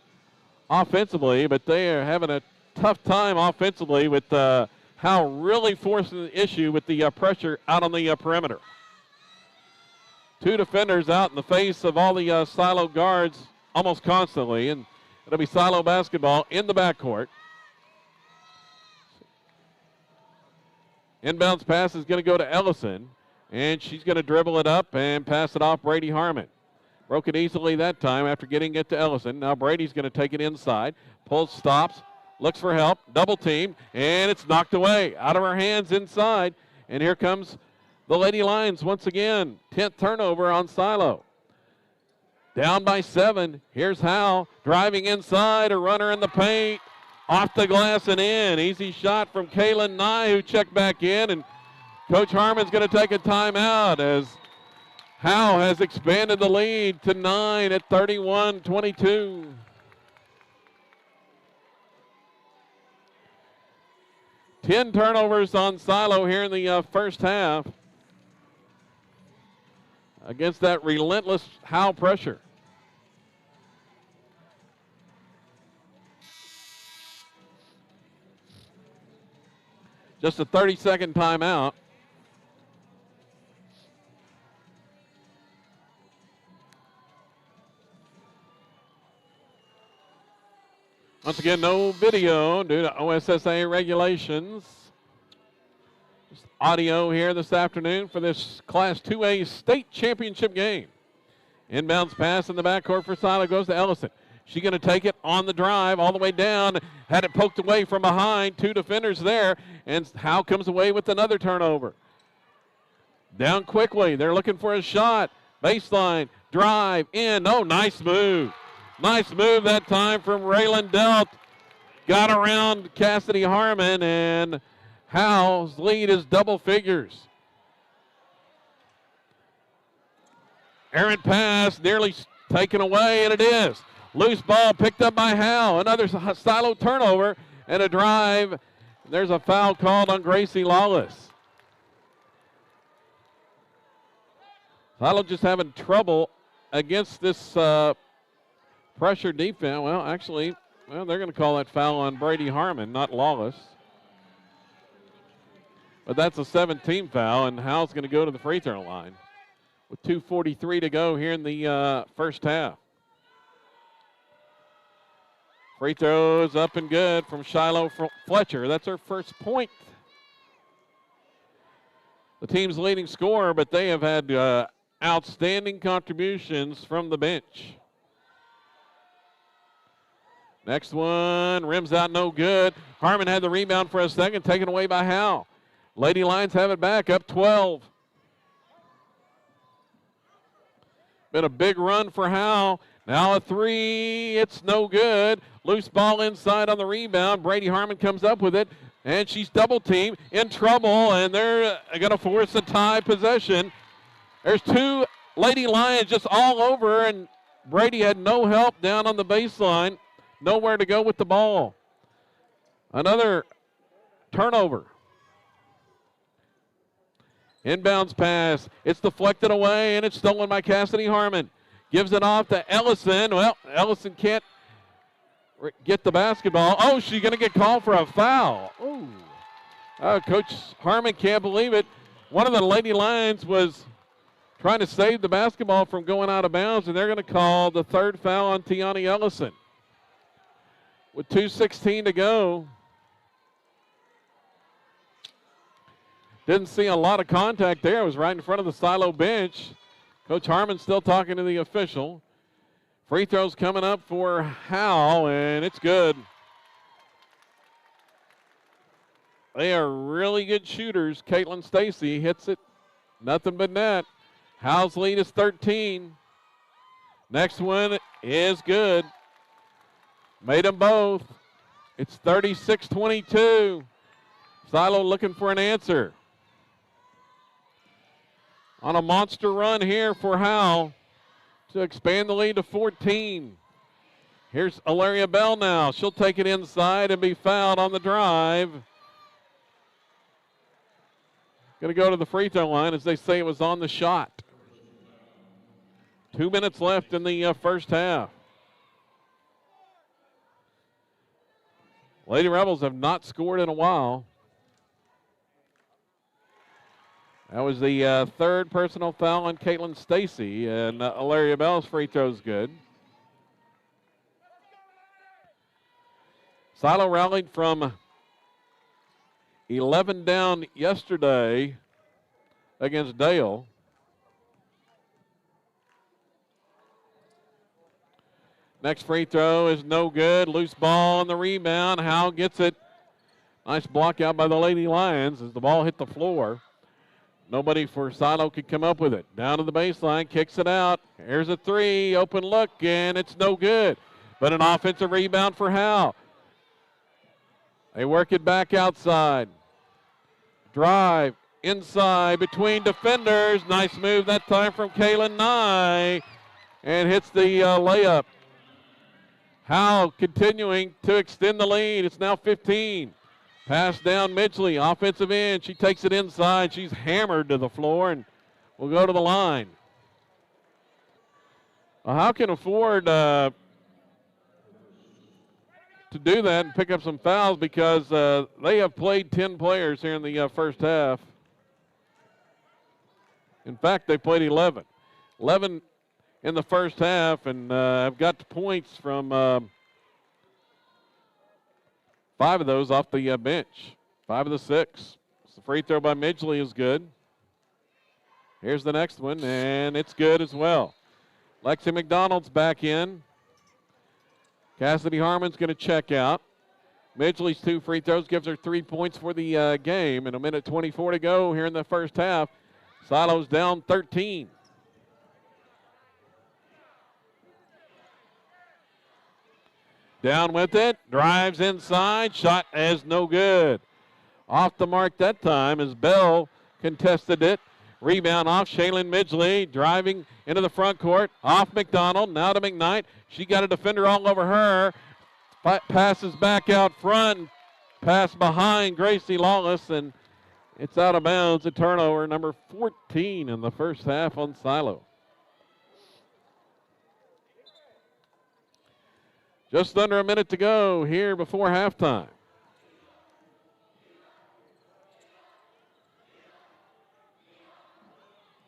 offensively, but they are having a tough time offensively with how really forcing the issue with the pressure out on the perimeter. 2 defenders out in the face of all the Silo guards almost constantly, and it'll be Silo basketball in the backcourt. Inbounds pass is going to go to Ellison, and she's going to dribble it up and pass it off Brady Harmon. Broke it easily that time after getting it to Ellison. Now Brady's going to take it inside, pulls, stops, looks for help, double team, and it's knocked away out of her hands inside. And here comes the Lady Lions once again. 10th turnover on Silo. Down by 7. Here's Howe driving inside, a runner in the paint. Off the glass and in. Easy shot from Kaylin Nye, who checked back in. And Coach Harmon's going to take a timeout as Howe has expanded the lead to 9 at 31-22. Ten turnovers on Silo here in the first half against that relentless Howe pressure. Just a 30-second timeout. Once again, no video due to OSSA regulations. Just audio here this afternoon for this Class 2A state championship game. Inbounds pass in the backcourt for Silo goes to Ellison. She's going to take it on the drive all the way down. Had it poked away from behind. 2 defenders there. And Howe comes away with another turnover. Down quickly. They're looking for a shot. Baseline. Drive. In. Oh, nice move. Nice move that time from Raylan Delt. Got around Cassidy Harmon. And Howe's lead is double figures. Errant pass. Nearly taken away. And it is. Loose ball picked up by Howe. Another Silo turnover and a drive. There's a foul called on Gracie Lawless. Silo just having trouble against this pressure defense. Well, actually, they're going to call that foul on Brady Harmon, not Lawless. But that's a 17 foul, and Howe's going to go to the free throw line with 2:43 to go here in the first half. Free throws up and good from Shiloh Fletcher. That's her first point. The team's leading scorer, but they have had outstanding contributions from the bench. Next one, rims out no good. Harmon had the rebound for a second, taken away by Howe. Lady Lions have it back, up 12. Been a big run for Howe. Now a 3, it's no good. Loose ball inside on the rebound. Brady Harmon comes up with it, and she's double teamed, in trouble, and they're going to force a tie possession. There's 2 Lady Lions just all over, and Brady had no help down on the baseline. Nowhere to go with the ball. Another turnover. Inbounds pass. It's deflected away, and it's stolen by Cassidy Harmon. Gives it off to Ellison. Well, Ellison can't get the basketball. Oh, she's going to get called for a foul. Ooh. Coach Harmon can't believe it. One of the Lady Lions was trying to save the basketball from going out of bounds, and they're going to call the third foul on Tiani Ellison. With 2:16 to go. Didn't see a lot of contact there. It was right in front of the Silo bench. Coach Harmon still talking to the official. Free throws coming up for Howe, and it's good. They are really good shooters. Caitlin Stacy hits it. Nothing but net. Howe's lead is 13. Next one is good. Made them both. It's 36-22. Silo looking for an answer. On a monster run here for Howe to expand the lead to 14. Here's Alaria Bell now. She'll take it inside and be fouled on the drive. Going to go to the free throw line as they say it was on the shot. 2 minutes left in the first half. Lady Rebels have not scored in a while. That was the third personal foul on Caitlin Stacy, and Alaria Bell's free throw's good. Silo rallied from 11 down yesterday against Dale. Next free throw is no good. Loose ball on the rebound. Howe gets it. Nice block out by the Lady Lions as the ball hit the floor. Nobody for Silo could come up with it. Down to the baseline, kicks it out. Here's a three, open look, and it's no good. But an offensive rebound for Howe. They work it back outside. Drive inside between defenders. Nice move that time from Kaylin Nye. And hits the layup. Howe continuing to extend the lead. It's now 15. Pass down Midgley, offensive end. She takes it inside. She's hammered to the floor and will go to the line. Well, Howe can afford to do that and pick up some fouls because they have played 10 players here in the first half. In fact, they played 11. 11 in the first half and have got points from 5 of those off the bench. 5 of the 6. The free throw by Midgley is good. Here's the next one, and it's good as well. Lexi McDonald's back in. Cassidy Harmon's going to check out. Midgley's 2 free throws gives her 3 points for the game. And a minute 24 to go here in the first half. Silo's down 13. Down with it, drives inside, shot is no good. Off the mark that time as Bell contested it. Rebound off Shaylin Midgley, driving into the front court. Off McDonald, now to McKnight. She got a defender all over her. Passes back out front, pass behind Gracie Lawless, and it's out of bounds. A turnover, number 14 in the first half on Silo. Just under a minute to go here before halftime.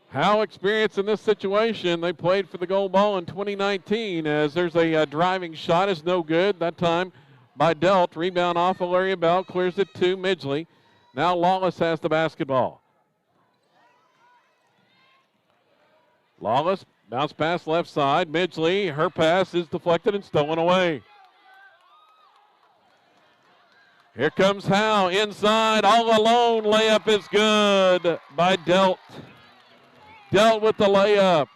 Howe experienced in this situation. They played for the gold ball in 2019 as there's a driving shot is no good. That time by Delt. Rebound off Valeria Bell. Clears it to Midgley. Now Lawless has the basketball. Lawless bounce pass left side. Midgley, her pass is deflected and stolen away. Here comes Howe inside, all alone. Layup is good by Delt. Delt with the layup.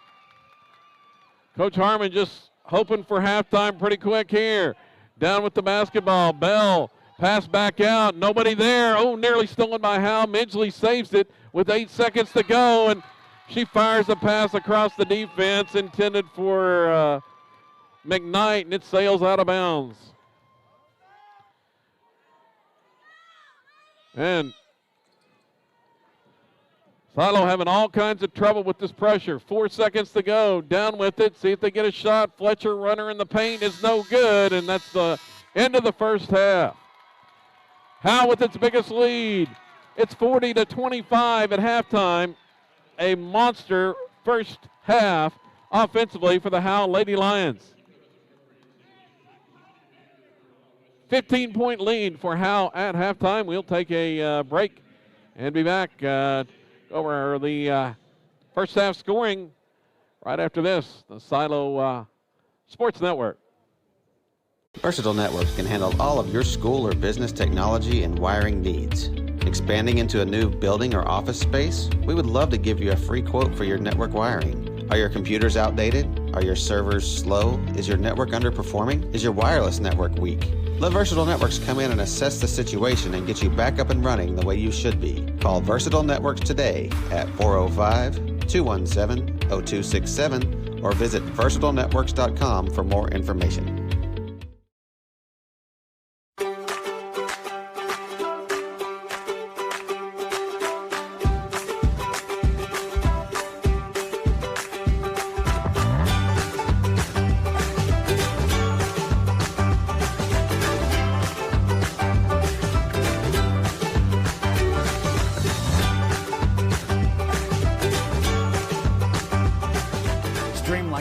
Coach Harmon just hoping for halftime pretty quick here. Down with the basketball. Bell, pass back out. Nobody there. Oh, nearly stolen by Howe. Midgley saves it with 8 seconds to go, and she fires a pass across the defense intended for McKnight, and it sails out of bounds. And Silo having all kinds of trouble with this pressure. 4 seconds to go. Down with it. See if they get a shot. Fletcher, runner in the paint, is no good, and that's the end of the first half. Howe with its biggest lead. It's 40-25 at halftime. A monster first half offensively for the Howe Lady Lions. 15-point lead for Howe at halftime. We'll take a break and be back over the first half scoring right after this, the Silo Sports Network. Versatile Networks can handle all of your school or business technology and wiring needs. Expanding into a new building or office space? We would love to give you a free quote for your network wiring. Are your computers outdated? Are your servers slow? Is your network underperforming? Is your wireless network weak? Let Versatile Networks come in and assess the situation and get you back up and running the way you should be. Call Versatile Networks today at 405-217-0267 or visit versatilenetworks.com for more information.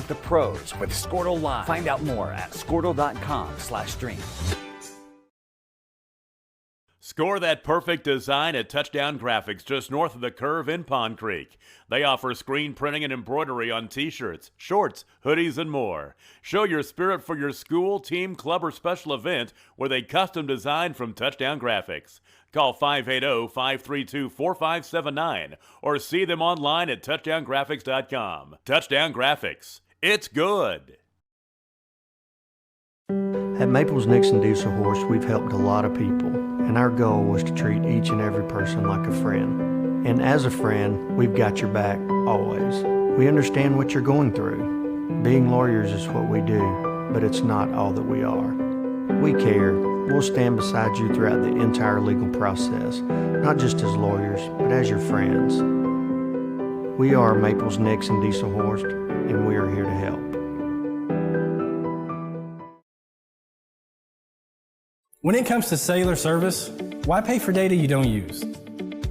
The pros with Squirtle Live. Find out more at squirtle.com/stream. Score that perfect design at Touchdown Graphics just north of the curve in Pond Creek. They offer screen printing and embroidery on t-shirts, shorts, hoodies, and more. Show your spirit for your school, team, club, or special event with a custom design from Touchdown Graphics. Call 580-532-4579 or see them online at touchdowngraphics.com. Touchdown Graphics. It's good. At Maples Nixon Diesel Horse, we've helped a lot of people, and our goal was to treat each and every person like a friend. And as a friend, we've got your back, always. We understand what you're going through. Being lawyers is what we do, but it's not all that we are. We care. We'll stand beside you throughout the entire legal process, not just as lawyers, but as your friends. We are Maples Nixon Diesel Horse, and we are here to help. When it comes to cellular service, why pay for data you don't use?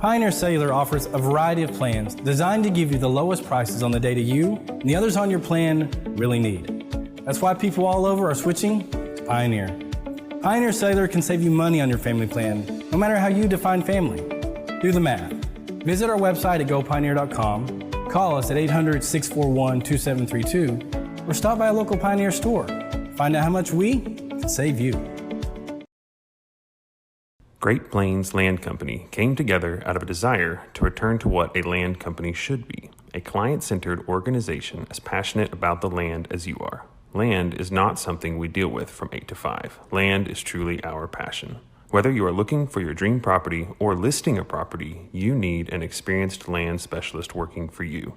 Pioneer Cellular offers a variety of plans designed to give you the lowest prices on the data you and the others on your plan really need. That's why people all over are switching to Pioneer. Pioneer Cellular can save you money on your family plan, no matter how you define family. Do the math. Visit our website at gopioneer.com, call us at 800-641-2732, or stop by a local Pioneer store. Find out how much we can save you. Great Plains Land Company came together out of a desire to return to what a land company should be, a client-centered organization as passionate about the land as you are. Land is not something we deal with from 8 to 5. Land is truly our passion. Whether you are looking for your dream property or listing a property, you need an experienced land specialist working for you.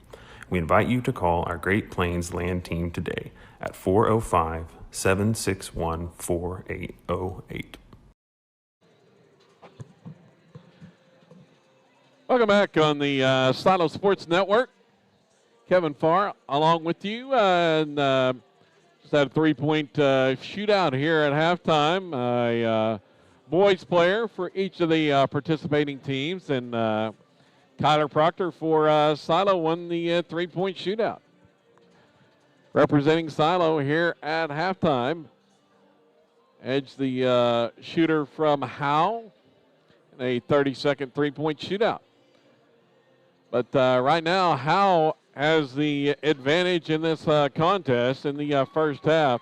We invite you to call our Great Plains Land team today at 405-761-4808. Welcome back on the Silo Sports Network. Kevin Farr along with you. And just had a three-point shootout here at halftime. A boys player for each of the participating teams. And Kyler Proctor for Silo won the three-point shootout. Representing Silo here at halftime. Edge the shooter from Howe. A 30-second three-point shootout. But right now, Howe has the advantage in this contest in the first half.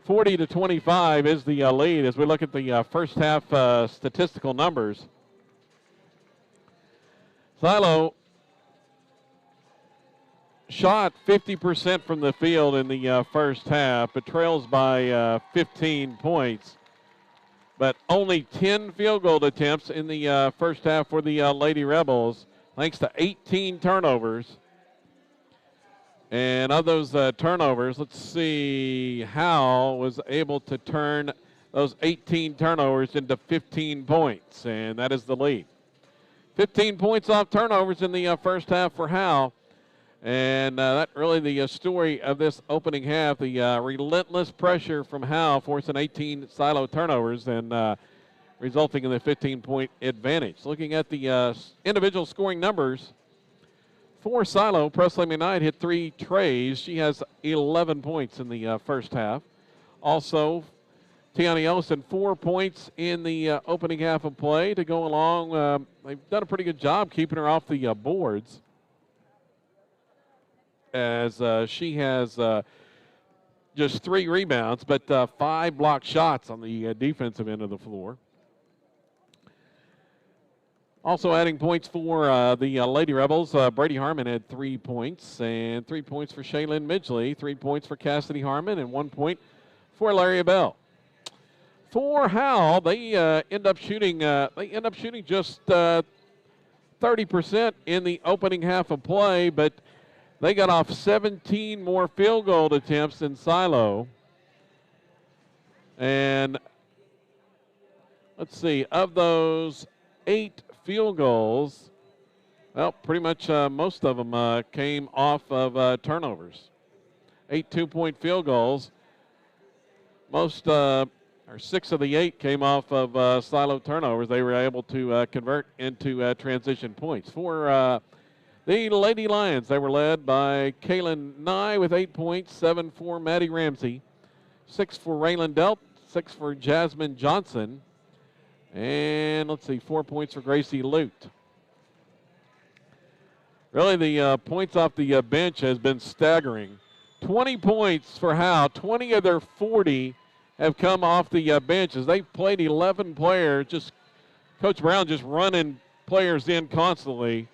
40-25 is the lead as we look at the first half statistical numbers. Silo shot 50% from the field in the first half, but trails by 15 points. But only 10 field goal attempts in the first half for the Lady Rebels, thanks to 18 turnovers. And of those turnovers, let's see, Howe was able to turn those 18 turnovers into 15 points, and that is the lead. 15 points off turnovers in the first half for Howe. And that really the story of this opening half, the relentless pressure from Howe forcing 18 Silo turnovers and resulting in the 15-point advantage. Looking at the individual scoring numbers for Silo, Presley McKnight hit 3 trays. She has 11 points in the first half. Also, Tiani Ellison, 4 points in the opening half of play to go along. They've done a pretty good job keeping her off the boards, as she has just 3 rebounds, but 5 blocked shots on the defensive end of the floor. Also adding points for the Lady Rebels, Brady Harmon had 3 points, and 3 points for Shaylin Midgley, 3 points for Cassidy Harmon, and 1 point for Larry Bell. For Howe, they end up shooting just 30% in the opening half of play, but they got off 17 more field goal attempts than Silo. And let's see, of those 8 field goals, well, pretty much most of them came off of turnovers. 8 2-point field goals. Most, or 6 of the 8 came off of Silo turnovers. They were able to convert into transition points. For the Lady Lions, they were led by Kaylin Nye with 8 points, 7 for Maddie Ramsey, 6 for Raylan Delt, 6 for Jasmine Johnson, And let's see, 4 points for Gracie Lute. Really, the points off the bench has been staggering. 20 points for Howe. 20 of their 40 have come off the bench as they've played 11 players. Just Coach Brown just running players in constantly.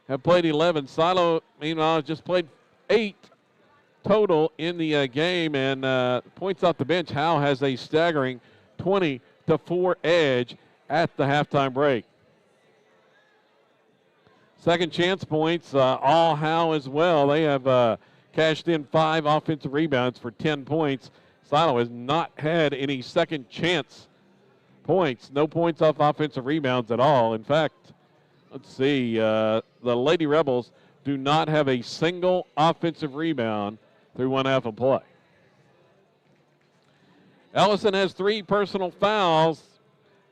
Have played 11. Silo, meanwhile, just played 8 total in the game. And points off the bench, Howe has a staggering 20-4 edge at the halftime break. Second chance points, all Howe as well. They have cashed in 5 offensive rebounds for 10 points. Silo has not had any second chance points. No points off offensive rebounds at all. In fact, let's see, the Lady Rebels do not have a single offensive rebound through one half of play. Ellison has 3 personal fouls,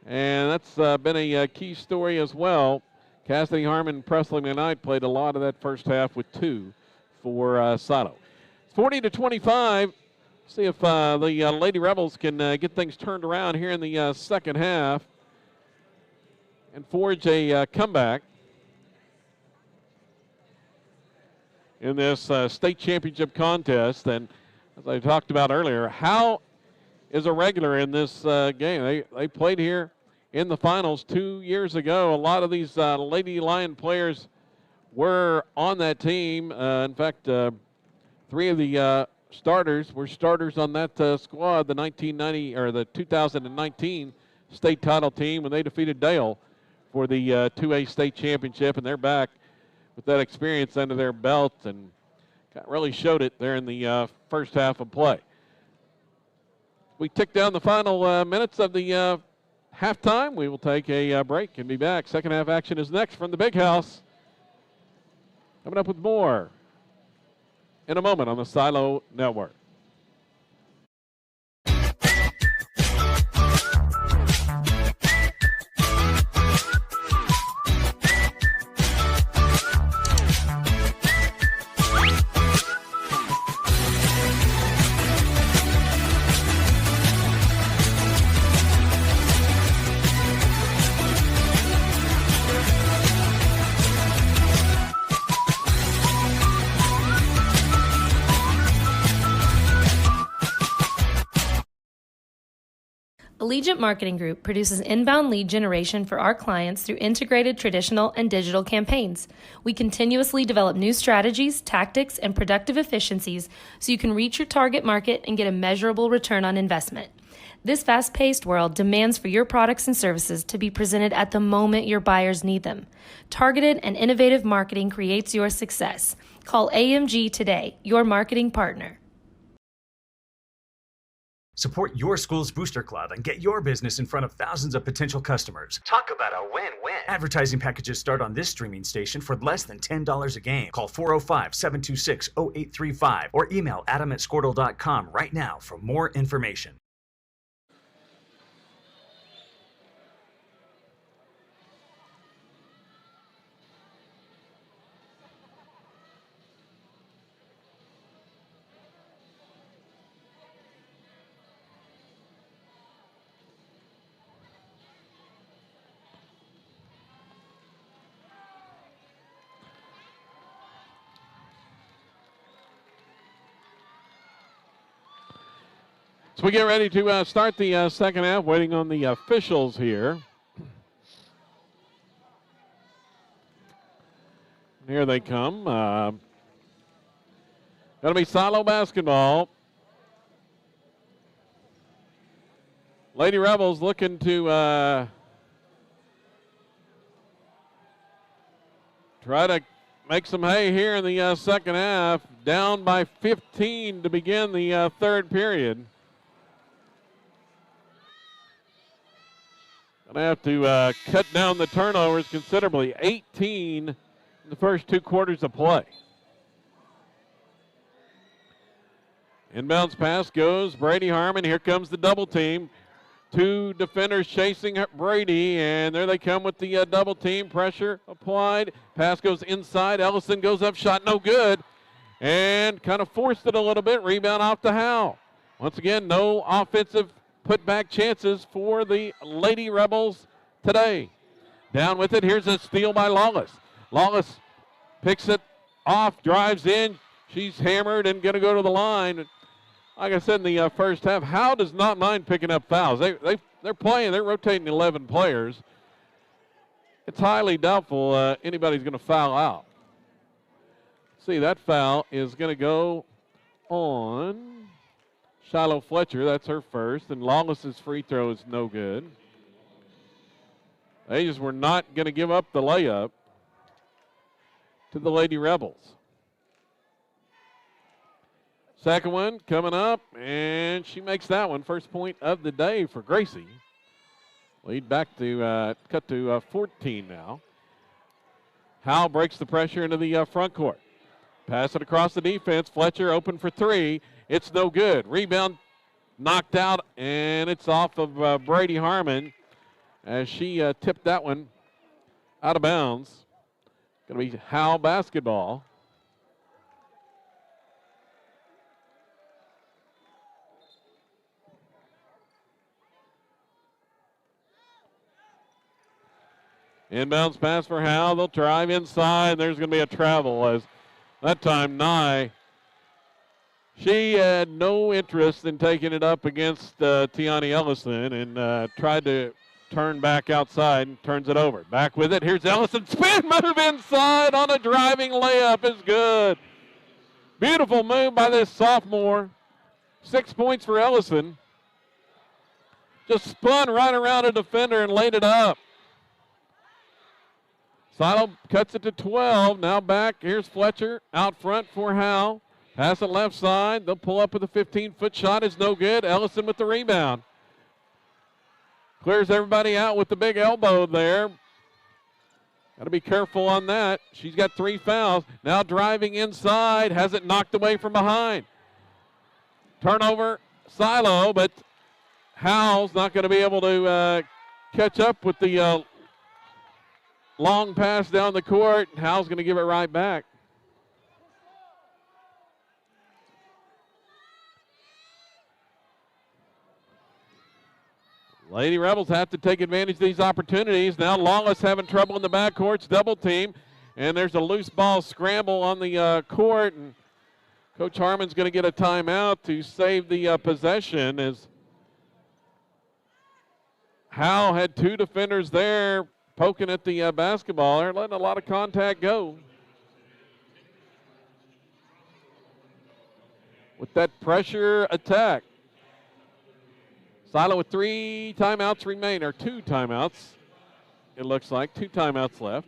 and that's been a key story as well. Cassidy Harmon and Presley McKnight played a lot of that first half with 2 for Silo. 40-25. See if the Lady Rebels can get things turned around here in the second half and forge a comeback in this state championship contest. And as I talked about earlier, Howe is a regular in this game. They played here in the finals 2 years ago. A lot of these Lady Lion players were on that team. In fact, 3 of the starters were starters on that squad, the 1990 or the 2019 state title team when they defeated Dale for the 2A state championship, and they're back with that experience under their belt and really showed it there in the first half of play. We tick down the final minutes of the halftime. We will take a break and be back. Second half action is next from the Big House. Coming up with more in a moment on the Silo Network. Allegiant Marketing Group produces inbound lead generation for our clients through integrated traditional and digital campaigns. We continuously develop new strategies, tactics, and productive efficiencies so you can reach your target market and get a measurable return on investment. This fast-paced world demands for your products and services to be presented at the moment your buyers need them. Targeted and innovative marketing creates your success. Call AMG today, your marketing partner. Support your school's booster club and get your business in front of thousands of potential customers. Talk about a win-win. Advertising packages start on this streaming station for less than $10 a game. Call 405-726-0835 or email adam@squirtle.com right now for more information. So we get ready to start the second half, waiting on the officials here. Here they come. Going to be Silo basketball. Lady Rebels looking to try to make some hay here in the second half. Down by 15 to begin the third period. Going to have to cut down the turnovers considerably. 18 in the first 2 quarters of play. Inbounds pass goes Brady Harmon. Here comes the double team. 2 defenders chasing Brady, and there they come with the double team. Pressure applied. Pass goes inside. Ellison goes up, shot no good, and kind of forced it a little bit. Rebound off to Howe. Once again, no offensive put-back chances for the Lady Rebels today. Down with it. Here's a steal by Lawless. Lawless picks it off, drives in. She's hammered and going to go to the line. Like I said in the first half, Howe does not mind picking up fouls. They're playing. They're rotating 11 players. It's highly doubtful anybody's going to foul out. See, that foul is going to go on Shiloh Fletcher. That's her first. And Lawless's free throw is no good. They just were not going to give up the layup to the Lady Rebels. Second one coming up, and she makes that one. First point of the day for Gracie. Lead back to cut to 14 now. Howe breaks the pressure into the front court. Pass it across the defense. Fletcher open for three. It's no good. Rebound knocked out, and it's off of Brady Harmon as she tipped that one out of bounds. Going to be Howe basketball. Inbounds pass for Howe. They'll drive inside. There's going to be a travel as that time Nye. She had no interest in taking it up against Tiani Ellison and tried to turn back outside and turns it over. Back with it. Here's Ellison. Spin move inside on a driving layup is good. Beautiful move by this sophomore. 6 points for Ellison. Just spun right around a defender and laid it up. Silo cuts it to 12. Now back. Here's Fletcher out front for Howe. Pass it left side. They'll pull up with a 15-foot shot. Is no good. Ellison with the rebound. Clears everybody out with the big elbow there. Got to be careful on that. She's got 3 fouls. Now driving inside. Has it knocked away from behind. Turnover, Silo, but Howe's not going to be able to catch up with the long pass down the court. Howe's going to give it right back. Lady Rebels have to take advantage of these opportunities. Now Lawless having trouble in the backcourt. It's double team. And there's a loose ball scramble on the court. And Coach Harmon's going to get a timeout to save the possession as Howe had 2 defenders there poking at the basketball. They're letting a lot of contact go. With that pressure attack. Silo with 3 timeouts remain, or 2 timeouts. It looks like 2 timeouts left.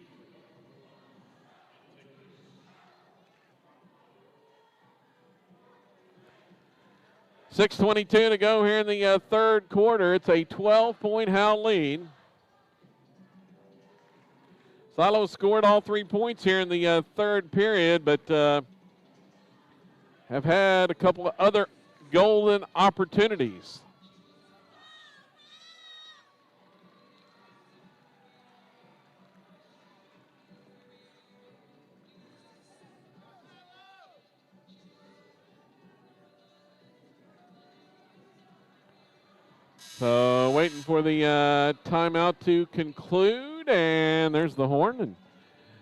.6:22 to go here in the third quarter. It's a 12-point Howe lead. Silo scored all 3 points here in the third period, but have had a couple of other golden opportunities. So waiting for the timeout to conclude, and there's the horn. And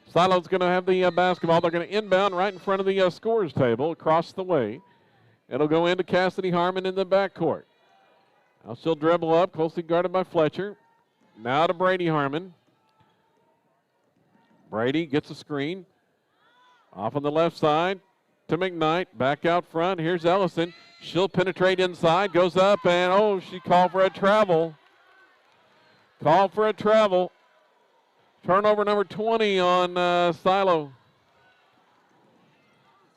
Silo's going to have the basketball. They're going to inbound right in front of the scorer's table across the way. It'll go into Cassidy Harmon in the backcourt. Now she'll dribble up, closely guarded by Fletcher. Now to Brady Harmon. Brady gets a screen. Off on the left side to McKnight. Back out front. Here's Ellison. She'll penetrate inside, goes up, and she called for a travel. Called for a travel. Turnover number 20 on Silo.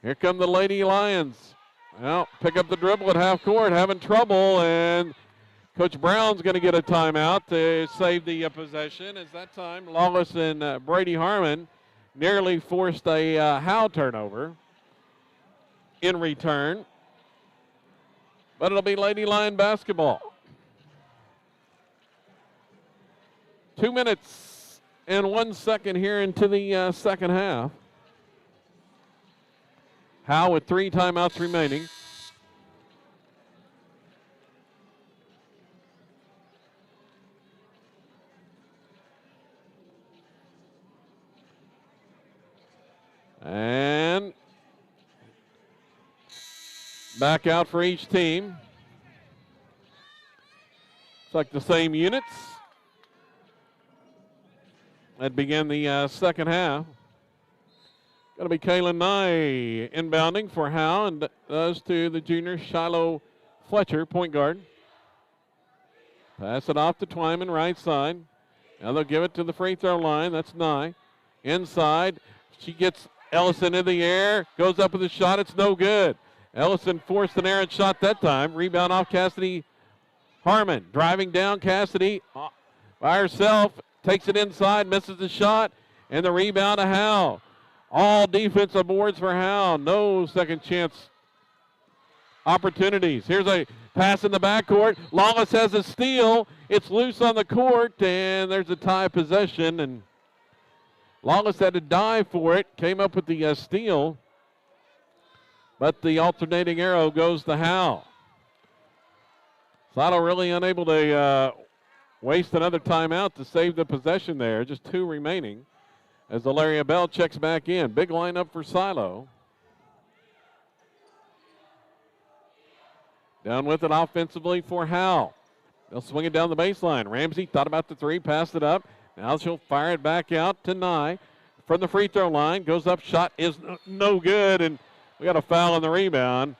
Here come the Lady Lions. Well, pick up the dribble at half court, having trouble, and Coach Brown's going to get a timeout to save the possession. As that time, Lawless and Brady Harmon nearly forced a Howe turnover in return. But it'll be Lady Lion basketball. 2 minutes and 1 second here into the second half. Howe with 3 timeouts remaining. back out for each team. It's like the same units that began the second half. Going to be Kaylin Nye inbounding for Howe, and those to the junior Shiloh Fletcher, point guard. Pass it off to Twyman, right side. Now they'll give it to the free throw line. That's Nye. Inside, she gets Ellison in the air, goes up with a shot. It's no good. Ellison forced an errant shot that time. Rebound off Cassidy Harmon. Driving down, Cassidy by herself, takes it inside, misses the shot, and the rebound to Howe. All defensive boards for Howe. No second chance opportunities. Here's a pass in the backcourt. Lawless has a steal. It's loose on the court, and there's a tie possession. And Lawless had to dive for it. Came up with the steal. But the alternating arrow goes to Howe. Sato really unable to waste another timeout to save the possession there. Just 2 remaining as Valeria Bell checks back in. Big lineup for Silo. Down with it offensively for Howe. They'll swing it down the baseline. Ramsey thought about the 3, passed it up. Now she'll fire it back out to Nye from the free throw line. Goes up, shot is no good, and we got a foul on the rebound.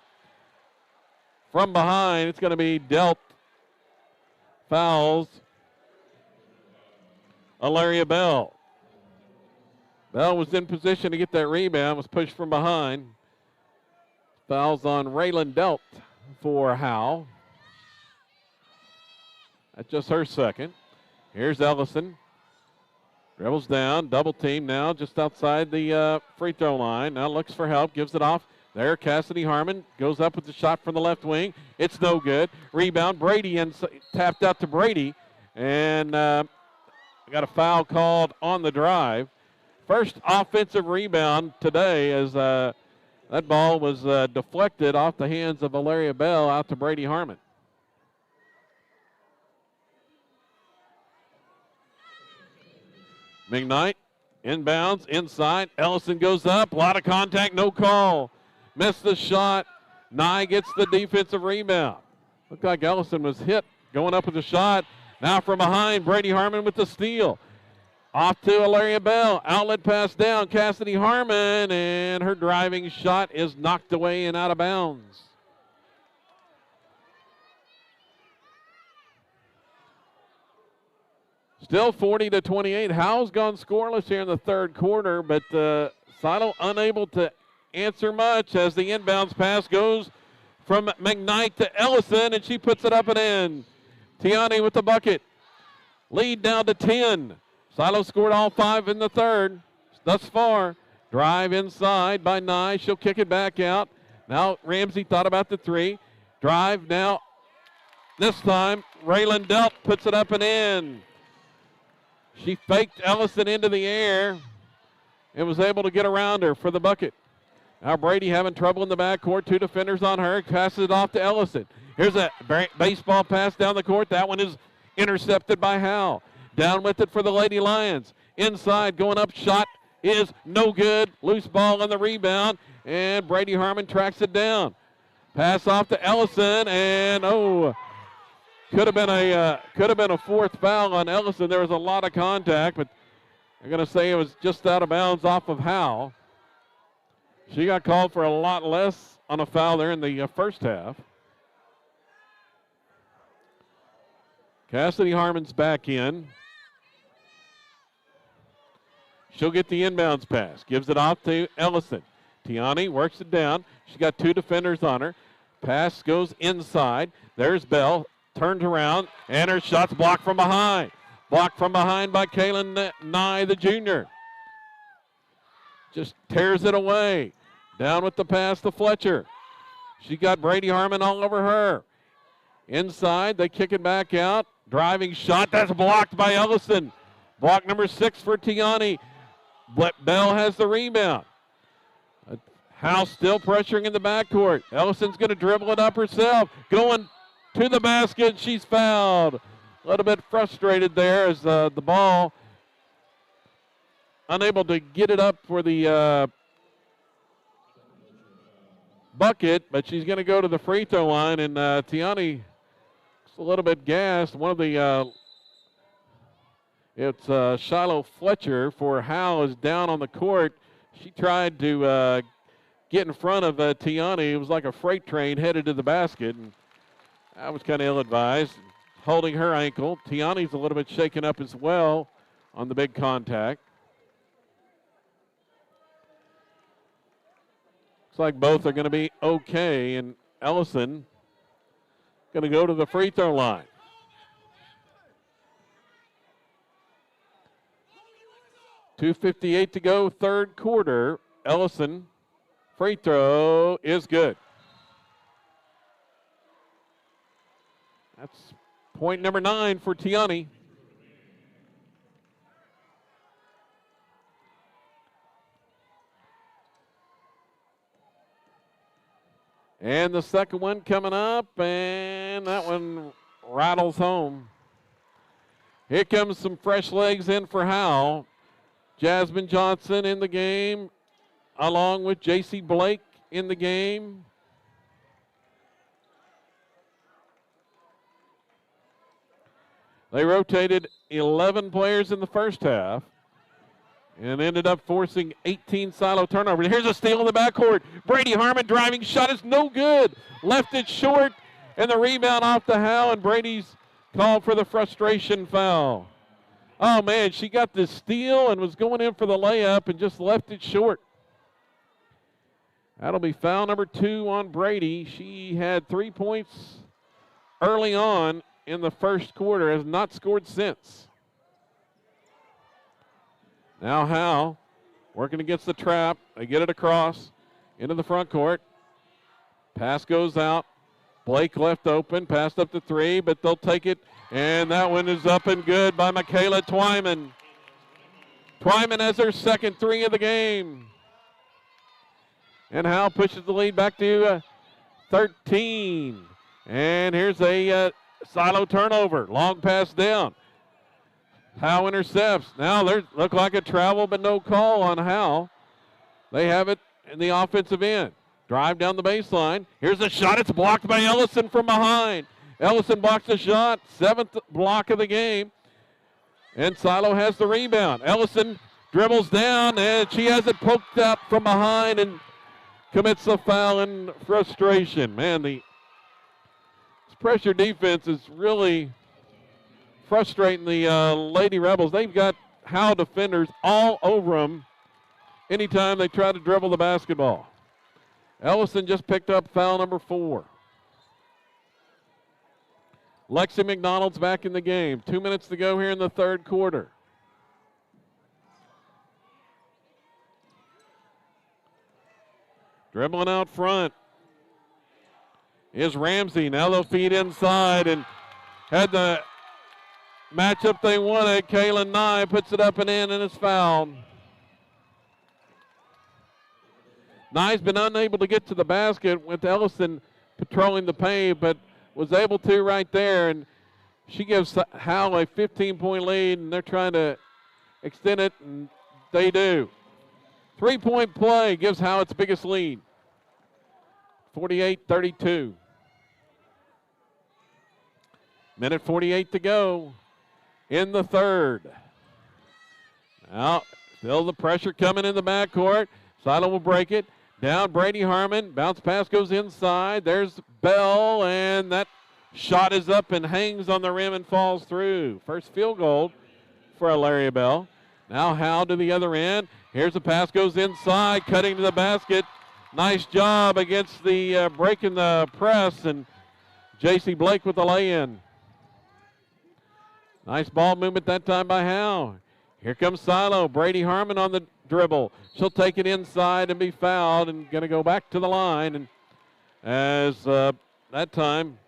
From behind, it's going to be dealt fouls. Alaria Bell. Bell was in position to get that rebound, was pushed from behind. Fouls on Raylan Delt for Howe. That's just her second. Here's Ellison. Dribbles down, double team now just outside the free throw line. Now looks for help, gives it off. There, Cassidy Harmon goes up with the shot from the left wing. It's no good. Rebound, Brady tapped out to Brady. And got a foul called on the drive. First offensive rebound today as that ball was deflected off the hands of Valeria Bell out to Brady Harmon. McKnight inbounds, inside. Ellison goes up. A lot of contact, no call. Missed the shot. Nye gets the defensive rebound. Looked like Ellison was hit going up with the shot. Now from behind, Brady Harmon with the steal. Off to Alaria Bell. Outlet pass down. Cassidy Harmon, and her driving shot is knocked away and out of bounds. Still 40-28. Howe's gone scoreless here in the third quarter, but Silo unable to answer much as the inbounds pass goes from McKnight to Ellison, and she puts it up and in. Tiani with the bucket. Lead down to 10. Silo scored all 5 in the third thus far. Drive inside by Nye. She'll kick it back out. Now Ramsey thought about the 3. Drive now. This time, Raylan Delt puts it up and in. She faked Ellison into the air and was able to get around her for the bucket. Now Brady having trouble in the backcourt. 2 defenders on her. Passes it off to Ellison. Here's a baseball pass down the court. That one is intercepted by Howe. Down with it for the Lady Lions. Inside, going up, shot is no good. Loose ball on the rebound, and Brady Harmon tracks it down. Pass off to Ellison, and could have been a 4th foul on Ellison. There was a lot of contact, but I'm going to say it was just out of bounds off of Howe. She got called for a lot less on a foul there in the first half. Cassidy Harmon's back in. She'll get the inbounds pass. Gives it off to Ellison. Tiani works it down. She's got 2 defenders on her. Pass goes inside. There's Bell. Turns around, and her shot's blocked from behind. Blocked from behind by Kaylin Nye, the junior. Just tears it away. Down with the pass to Fletcher. She got Brady Harmon all over her. Inside, they kick it back out. Driving shot, that's blocked by Ellison. Block number 6 for Tiani. Bell has the rebound. Howe still pressuring in the backcourt. Ellison's going to dribble it up herself. Going to the basket. She's fouled. A little bit frustrated there as the ball unable to get it up for the bucket, but she's going to go to the free throw line, and Tiani is a little bit gassed. One of the it's Shiloh Fletcher for Howe is down on the court. She tried to get in front of Tiani. It was like a freight train headed to the basket, and that was kind of ill-advised. Holding her ankle. Tiani's a little bit shaken up as well on the big contact. Looks like both are going to be okay, and Ellison going to go to the free throw line. .258 to go, third quarter. Ellison, free throw is good. That's point number 9 for Tiani. And the second one coming up, and that one rattles home. Here comes some fresh legs in for Howe. Jasmine Johnson in the game, along with J.C. Blake in the game. They rotated 11 players in the first half and ended up forcing 18 silo turnovers. Here's a steal in the backcourt. Brady Harmon driving shot is no good. Left it short, and the rebound off the Howe, and Brady's called for the frustration foul. Oh, man, she got this steal and was going in for the layup and just left it short. That'll be foul number 2 on Brady. She had 3 points early on in the first quarter, has not scored since. Now Howe working against the trap. They get it across into the front court. Pass goes out. Blake left open, passed up to 3, but they'll take it. And that one is up and good by Michaela Twyman. Twyman has her second 3 of the game. And Howe pushes the lead back to 13. And here's a silo turnover. Long pass down. Howe intercepts. Now they look like a travel, but no call on Howe. They have it in the offensive end. Drive down the baseline. Here's a shot. It's blocked by Ellison from behind. Ellison blocks the shot. 7th block of the game. And Silo has the rebound. Ellison dribbles down, and she has it poked up from behind and commits a foul in frustration. Man, this pressure defense is really frustrating the Lady Rebels. They've got Howe defenders all over them anytime they try to dribble the basketball. Ellison just picked up foul number 4. Lexi McDonald's back in the game. 2 minutes to go here in the third quarter. Dribbling out front is Ramsey. Now they'll feed inside and had the matchup they wanted. Kaylin Nye puts it up and in and is fouled. Nye's been unable to get to the basket with Ellison patrolling the paint, but was able to right there. And she gives Howe a 15-point lead, and they're trying to extend it, and they do. 3-point play gives Howe its biggest lead. 48-32. Minute 48 to go in the third. Now, still the pressure coming in the backcourt. Silo will break it. Down Brady Harmon. Bounce pass goes inside. There's Bell, and that shot is up and hangs on the rim and falls through. First field goal for Alaria Bell. Now Howe to the other end. Here's a pass goes inside, cutting to the basket. Nice job against the breaking the press, and J.C. Blake with the lay-in. Nice ball movement that time by Howe. Here comes Silo. Brady Harmon on the dribble. She'll take it inside and be fouled and going to go back to the line. And as that time,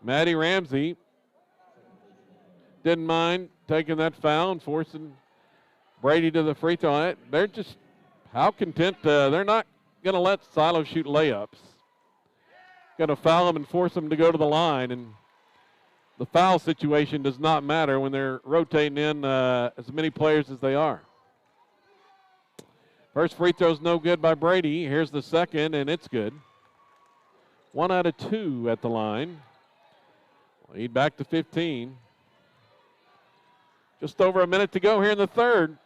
Maddie Ramsey didn't mind taking that foul and forcing Brady to the free throw line. They're just how content. They're not going to let Silo shoot layups. Going to foul them and force them to go to the line. And the foul situation does not matter when they're rotating in as many players as they are. First free throw's no good by Brady. Here's the second, and it's good. 1 out of 2 at the line. Lead back to 15. Just over a minute to go here in the third.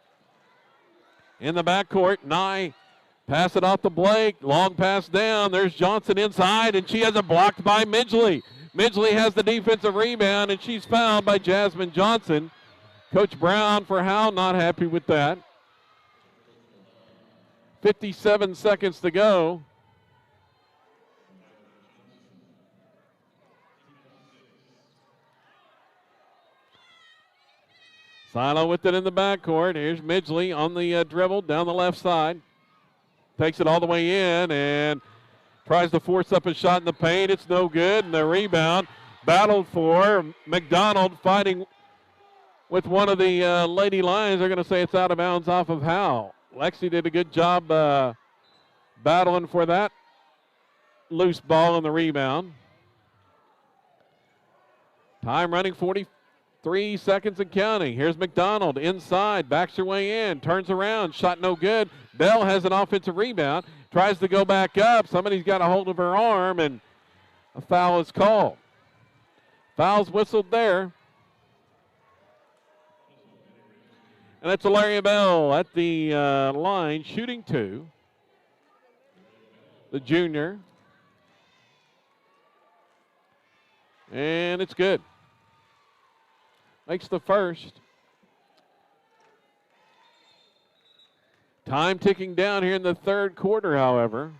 In the backcourt, Nye pass it off to Blake. Long pass down. There's Johnson inside, and she has it blocked by Midgley. Midgley has the defensive rebound, and she's fouled by Jasmine Johnson. Coach Brown for Howe not happy with that. 57 seconds to go. Silo with it in the backcourt. Here's Midgley on the dribble down the left side. Takes it all the way in and tries to force up a shot in the paint. It's no good. And the rebound battled for McDonald, fighting with one of the Lady Lions. They're going to say it's out of bounds off of Howe. Lexi did a good job battling for that loose ball and the rebound. Time running 43 seconds and counting. Here's McDonald inside, backs her way in, turns around, shot no good. Bell has an offensive rebound, tries to go back up. Somebody's got a hold of her arm, and a foul is called. Foul's whistled there. And that's Alaria Bell at the line, shooting 2. The junior. And it's good. Makes the first. Time ticking down here in the third quarter, however.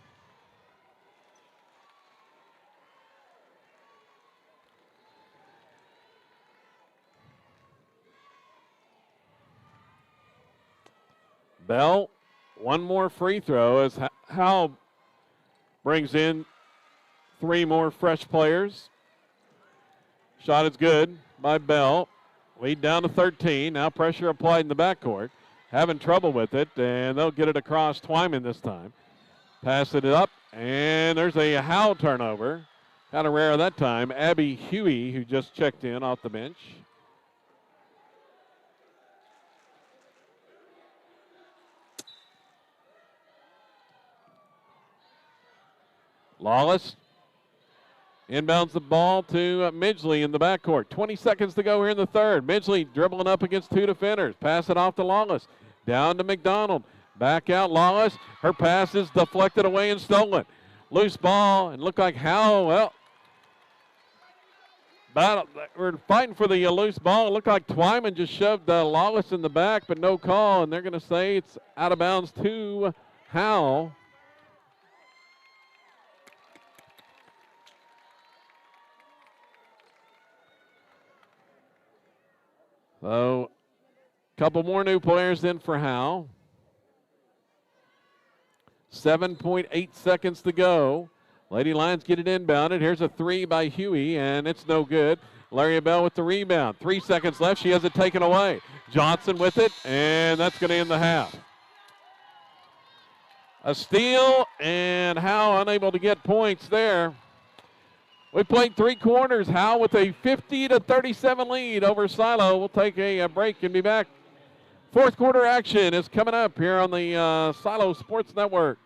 Bell, one more free throw as Howe brings in 3 more fresh players. Shot is good by Bell. Lead down to 13. Now pressure applied in the backcourt. Having trouble with it, and they'll get it across Twyman this time. Pass it up, and there's a Howe turnover. Kind of rare that time. Abby Huey, who just checked in off the bench. Lawless inbounds the ball to Midgley in the backcourt. 20 seconds to go here in the third. Midgley dribbling up against 2 defenders. Pass it off to Lawless. Down to McDonald. Back out Lawless. Her pass is deflected away and stolen. Loose ball, and looked like Howe, we're fighting for the loose ball. It looked like Twyman just shoved Lawless in the back, but no call, and they're going to say it's out of bounds to Howe. So, a couple more new players in for Howe. 7.8 seconds to go. Lady Lions get it inbounded. Here's a 3 by Huey, and it's no good. Larry Bell with the rebound. 3 seconds left. She has it taken away. Johnson with it, and that's going to end the half. A steal, and Howe unable to get points there. We played 3 quarters. Howe with a 50-37 lead over Silo. We'll take a break and be back. Fourth quarter action is coming up here on the Silo Sports Network.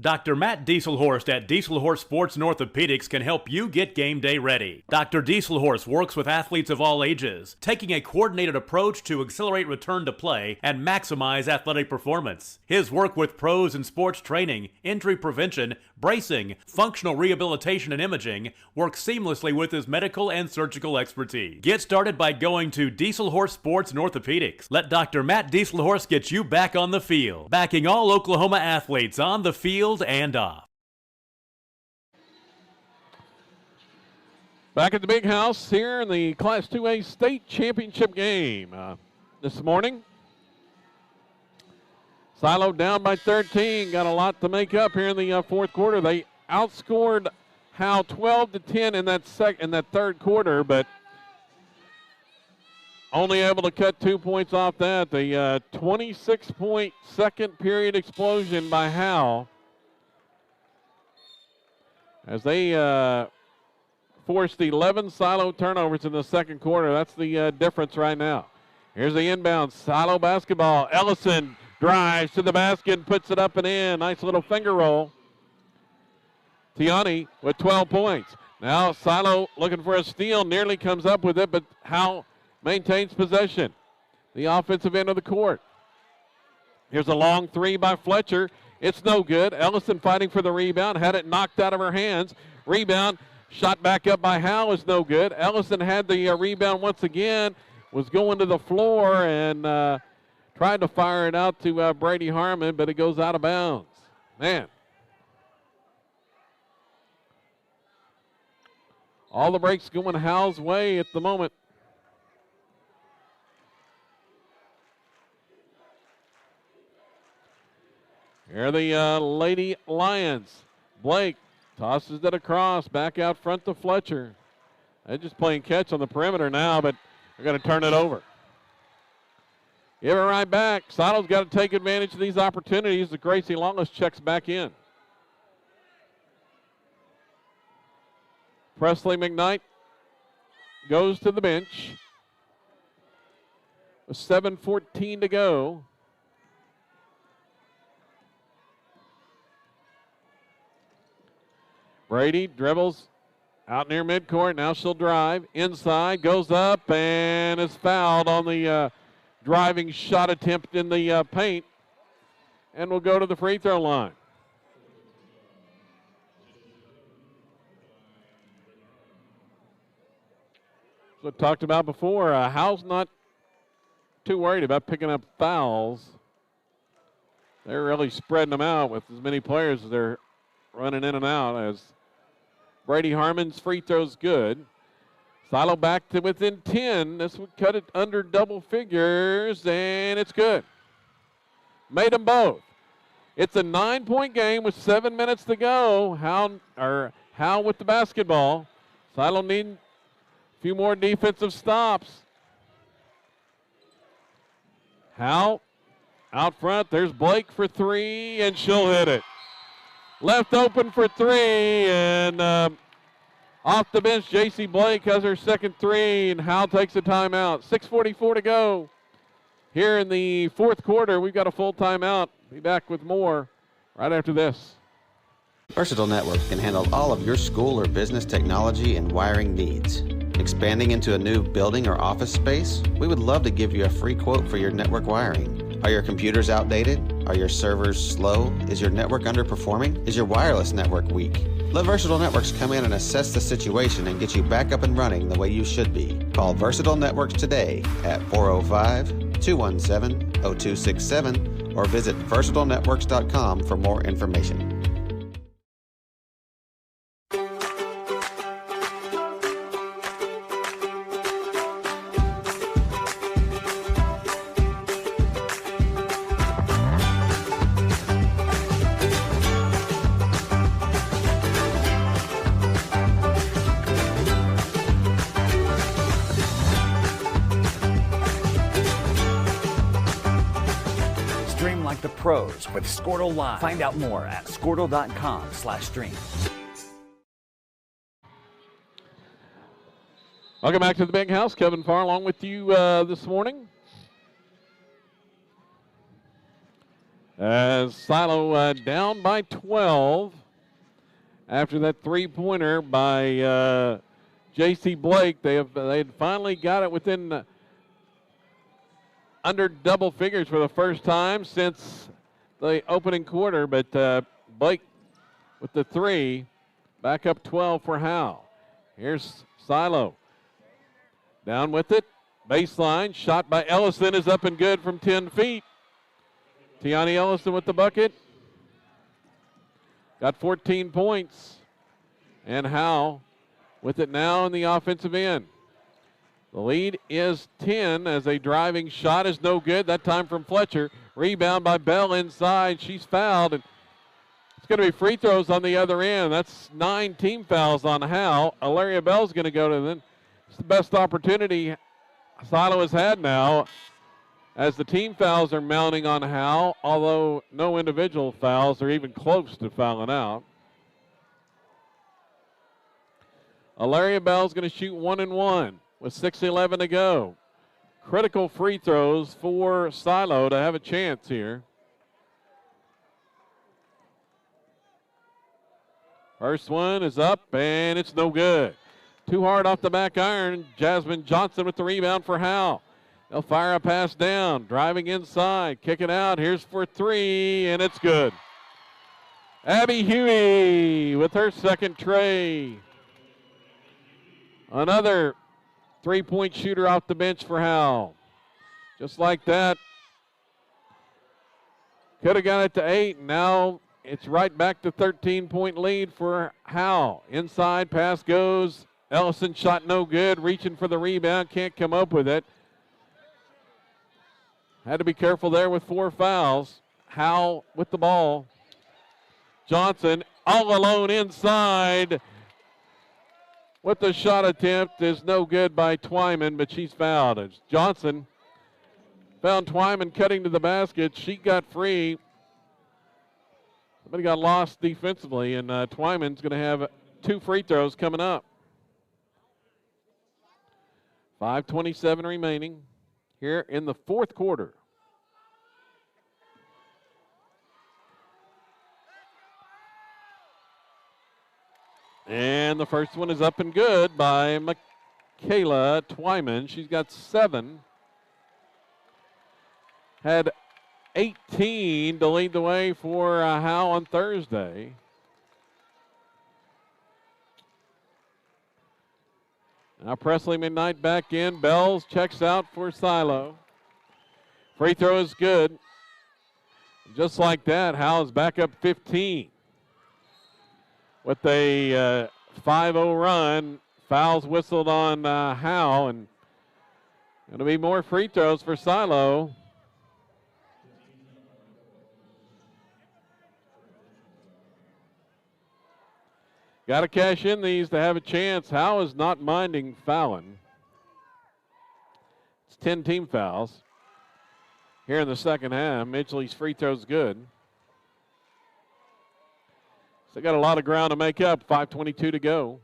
Dr. Matt Dieselhorst at Dieselhorst Sports and Orthopedics can help you get game day ready. Dr. Dieselhorst works with athletes of all ages, taking a coordinated approach to accelerate return to play and maximize athletic performance. His work with pros in sports training, injury prevention, bracing, functional rehabilitation, and imaging works seamlessly with his medical and surgical expertise. Get started by going to Dieselhorst Sports and Orthopedics. Let Dr. Matt Dieselhorst get you back on the field, backing all Oklahoma athletes on the field and off. Back at the big house here in the Class 2A state championship game this morning. Silo down by 13. Got a lot to make up here in the fourth quarter. They outscored Howe 12-10 in that third quarter, but only able to cut 2 points off that. The 26-point second period explosion by Howe, as they forced 11 Silo turnovers in the second quarter. That's the difference right now. Here's the inbound. Silo basketball. Ellison drives to the basket and puts it up and in. Nice little finger roll. Tiani with 12 points. Now Silo looking for a steal, nearly comes up with it, but Howe maintains possession. The offensive end of the court. Here's a long three by Fletcher. It's no good. Ellison fighting for the rebound, had it knocked out of her hands. Rebound, shot back up by Howe is no good. Ellison had the rebound once again, was going to the floor and tried to fire it out to Brady Harmon, but it goes out of bounds. Man. All the breaks going Howe's way at the moment. Here are the Lady Lions. Blake tosses it across, back out front to Fletcher. They're just playing catch on the perimeter now, but they're going to turn it over. Give it right back. Silo's got to take advantage of these opportunities. The Gracie Lawless checks back in. Presley McKnight goes to the bench. With 7:14 to go. Brady dribbles out near midcourt. Now she'll drive. Inside, goes up, and is fouled on the driving shot attempt in the paint. And will go to the free throw line. So talked about before, Howe's not too worried about picking up fouls. They're really spreading them out with as many players as they're running in and out, as Brady Harmon's free throw's good. Silo back to within 10. This would cut it under double figures, and it's good. Made them both. It's a 9-point game with 7 minutes to go. Howe with the basketball. Silo need a few more defensive stops. Howe out front. There's Blake for three, and she'll hit it. Left open for three, and off the bench, J.C. Blake has her second three, and Howe takes a timeout. 6:44 to go here in the fourth quarter. We've got a full timeout. Be back with more right after this. Versatile Networks can handle all of your school or business technology and wiring needs. Expanding into a new building or office space? We would love to give you a free quote for your network wiring. Are your computers outdated? Are your servers slow? Is your network underperforming? Is your wireless network weak? Let Versatile Networks come in and assess the situation and get you back up and running the way you should be. Call Versatile Networks today at 405-217-0267 or visit versatilenetworks.com for more information. The pros with Squirtle Live. Find out more at squirtle.com/stream. Welcome back to the Big House. Kevin Farr along with you this morning. As Silo down by 12 after that three-pointer by J.C. Blake. They had finally got it within under double figures for the first time since the opening quarter, but Blake with the three, back up 12 for Howe. Here's Silo. Down with it, baseline, shot by Ellison is up and good from 10 feet. Tiani Ellison with the bucket. Got 14 points. And Howe with it now in the offensive end. The lead is 10 as a driving shot is no good. That time from Fletcher. Rebound by Bell inside. She's fouled. And it's going to be free throws on the other end. That's 9 team fouls on Howe. Ilaria Bell's going to go to them. It's the best opportunity Silo has had now as the team fouls are mounting on Howe, although no individual fouls are even close to fouling out. Ilaria Bell's going to shoot 1 and 1. With 6:11 to go. critical free throws for Silo to have a chance here. First one is up, and it's no good. Too hard off the back iron. Jasmine Johnson with the rebound for Howe. They'll fire a pass down, driving inside, kick it out. Here's for three, and it's good. Abby Huey with her second tray. Another three-point shooter off the bench for Howe. Just like that. Could have got it to 8, and now it's right back to 13-point lead for Howe. Inside pass goes. Ellison shot no good, reaching for the rebound, can't come up with it. Had to be careful there with 4 fouls. Howe with the ball. Johnson all alone inside with the shot attempt is no good by Twyman, but she's fouled. As Johnson found Twyman cutting to the basket. She got free. Somebody got lost defensively, and Twyman's going to have 2 free throws coming up. 5:27 remaining here in the fourth quarter. And the first one is up and good by Michaela Twyman. She's got 7. Had 18 to lead the way for Howe on Thursday. Now Presley McKnight back in. Bells checks out for Silo. Free throw is good. Just like that, Howe is back up 15. With a 5-0 run, fouls whistled on Howe, and going to be more free throws for Silo. Got to cash in these to have a chance. Howe is not minding fouling. It's 10 team fouls here in the second half. Midgley's free throw's good. They got a lot of ground to make up. 5:22 to go.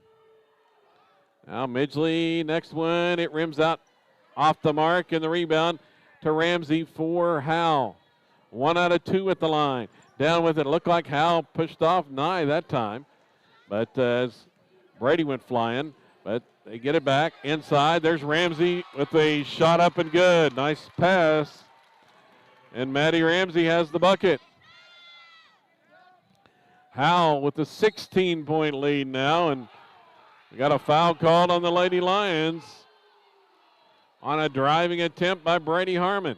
Now Midgley, next one. It rims out off the mark, and the rebound to Ramsey for Howe. 1 out of 2 at the line. Down with it. Looked like Howe pushed off Nye that time. But as Brady went flying, but they get it back inside. There's Ramsey with a shot up and good. Nice pass. And Maddie Ramsey has the bucket. Howe with the 16-point lead now, and we got a foul called on the Lady Lions on a driving attempt by Brady Harmon.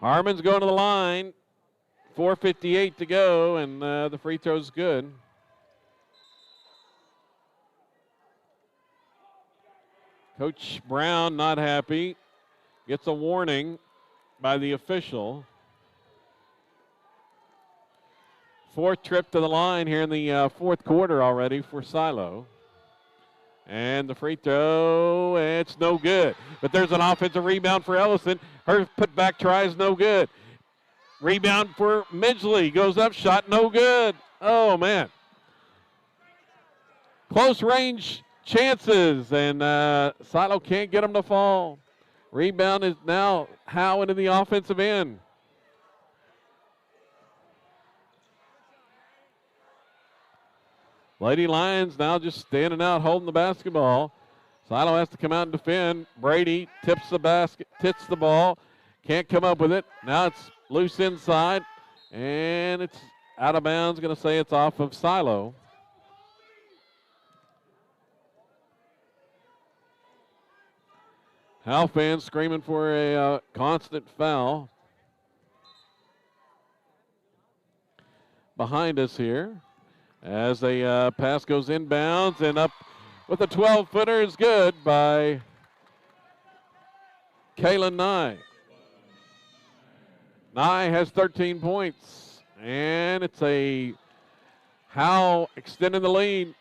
Harmon's going to the line. 4:58 to go, and the free throw's good. Coach Brown not happy. Gets a warning by the official. 4th trip to the line here in the fourth quarter already for Silo. And the free throw, it's no good. But there's an offensive rebound for Ellison. Her putback try is no good. Rebound for Midgley. Goes up, shot no good. Oh, man. Close range chances, and Silo can't get them to fall. Rebound is now Howe into the offensive end. Lady Lions now just standing out, holding the basketball. Silo has to come out and defend. Brady tips the ball. Can't come up with it. Now it's loose inside, and it's out of bounds. Going to say it's off of Silo. Howe fans screaming for a constant foul. Behind us here as a pass goes inbounds, and up with a 12-footer is good by Kaylin Nye. Nye has 13 points, and it's a Howe extending the lead.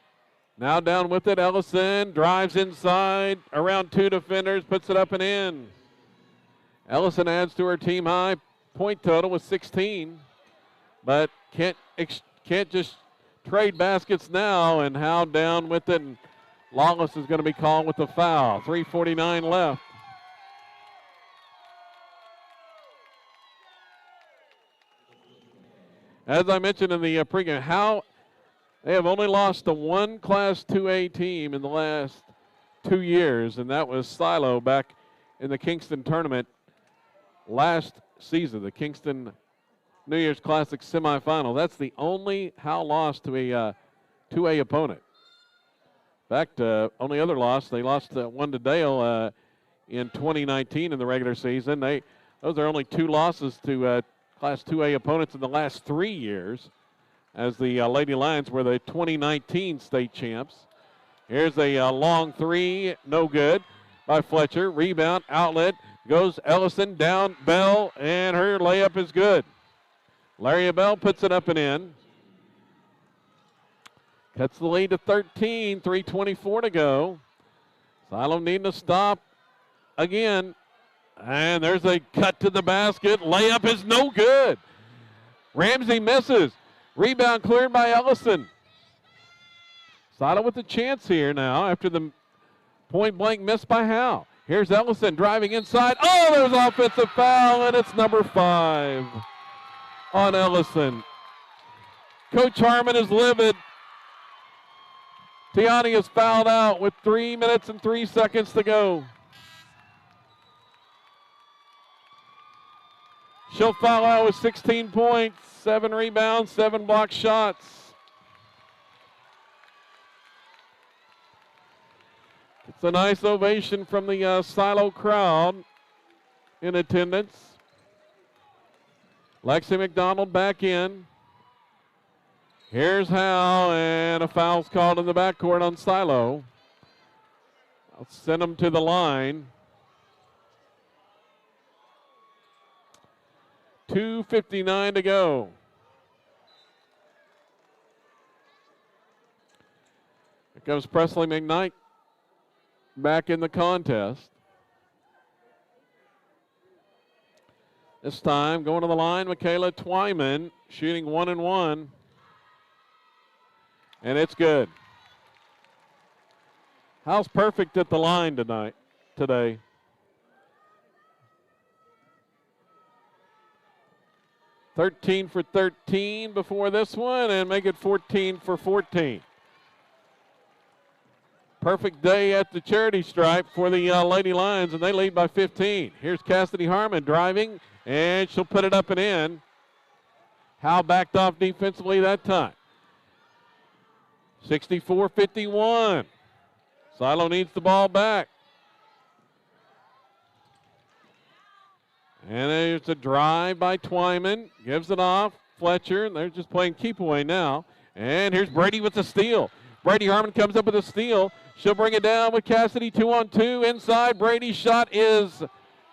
Now down with it, Ellison drives inside, around 2 defenders, puts it up and in. Ellison adds to her team high point total with 16, but can't can't just trade baskets now, and Howe down with it, and Lawless is going to be called with the foul. 3:49 left. As I mentioned in the pregame, Howe, they have only lost to one Class 2A team in the last 2 years, and that was Silo back in the Kingston tournament last season, the Kingston New Year's Classic semifinal. That's the only Howe loss to a 2A opponent. In fact, only other loss, they lost one to Dale in 2019 in the regular season. Those are only 2 losses to Class 2A opponents in the last 3 years, as the Lady Lions were the 2019 state champs. Here's a long three, no good by Fletcher. Rebound, outlet, goes Ellison, down Bell, and her layup is good. Larry Bell puts it up and in. Cuts the lead to 13, 3:24 to go. Silo needing to stop again. And there's a cut to the basket. Layup is no good. Ramsey misses. Rebound cleared by Ellison. Silo with a chance here now after the point blank miss by Howe. Here's Ellison driving inside. Oh, there's an offensive foul, and it's number 5 on Ellison. Coach Harmon is livid. Tiani is fouled out with 3 minutes and 3 seconds to go. She'll foul out with 16 points, 7 rebounds, 7 block shots. It's a nice ovation from the Silo crowd in attendance. Lexi McDonald back in. Here's Howe, and a foul's called in the backcourt on Silo. I'll send them to the line. 2:59 to go. Here comes Presley McKnight back in the contest. This time going to the line, Michaela Twyman shooting 1 and 1. And it's good. Howe's perfect at the line today. "13 for 13 before this one, and make it 14 for 14. Perfect day at the charity stripe for the Lady Lions, and they lead by 15. Here's Cassidy Harmon driving, and she'll put it up and in. Howe backed off defensively that time. 64-51. Silo needs the ball back. And there's a drive by Twyman. Gives it off. Fletcher. They're just playing keep away now. And here's Brady with the steal. Brady Harmon comes up with a steal. She'll bring it down with Cassidy 2-on-2. Inside. Brady's shot is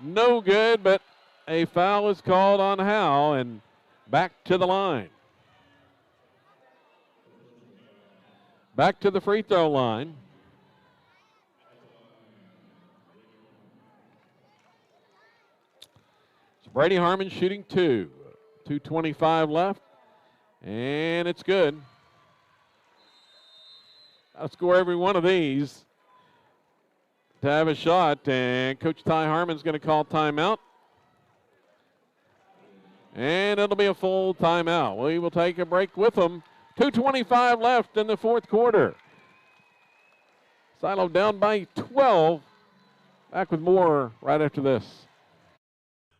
no good, but a foul is called on Howe, and back to the line. Back to the free throw line. It's Brady Harmon shooting 2. 2:25 left, and it's good. I'll score every one of these to have a shot, and Coach Ty Harmon's going to call timeout. And it'll be a full timeout. We will take a break with them. 2:25 left in the fourth quarter. Silo down by 12. Back with more right after this.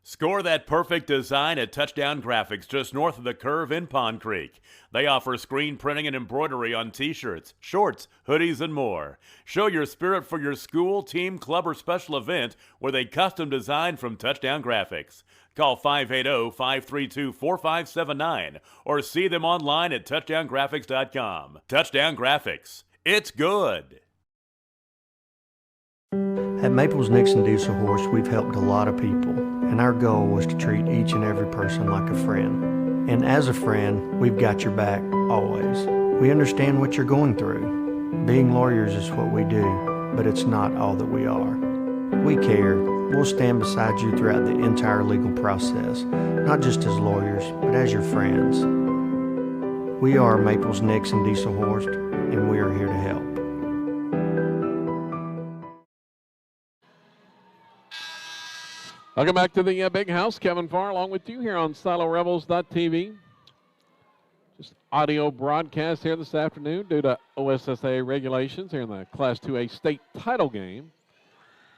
Score that perfect design at Touchdown Graphics just north of the curve in Pond Creek. They offer screen printing and embroidery on t-shirts, shorts, hoodies, and more. Show your spirit for your school, team, club, or special event with a custom design from Touchdown Graphics. Call 580-532-4579 or see them online at touchdowngraphics.com. Touchdown Graphics. It's good. At Maples Nixon Diesel Horse, we've helped a lot of people, and our goal was to treat each and every person like a friend. And as a friend, we've got your back always. We understand what you're going through. Being lawyers is what we do, but it's not all that we are. We care. We'll stand beside you throughout the entire legal process, not just as lawyers, but as your friends. We are Maples, Nixon, Dieselhorst, and we are here to help. Welcome back to the Big House. Kevin Farr along with you here on SiloRebels.tv. Just audio broadcast here this afternoon due to OSSAA regulations here in the Class 2A state title game.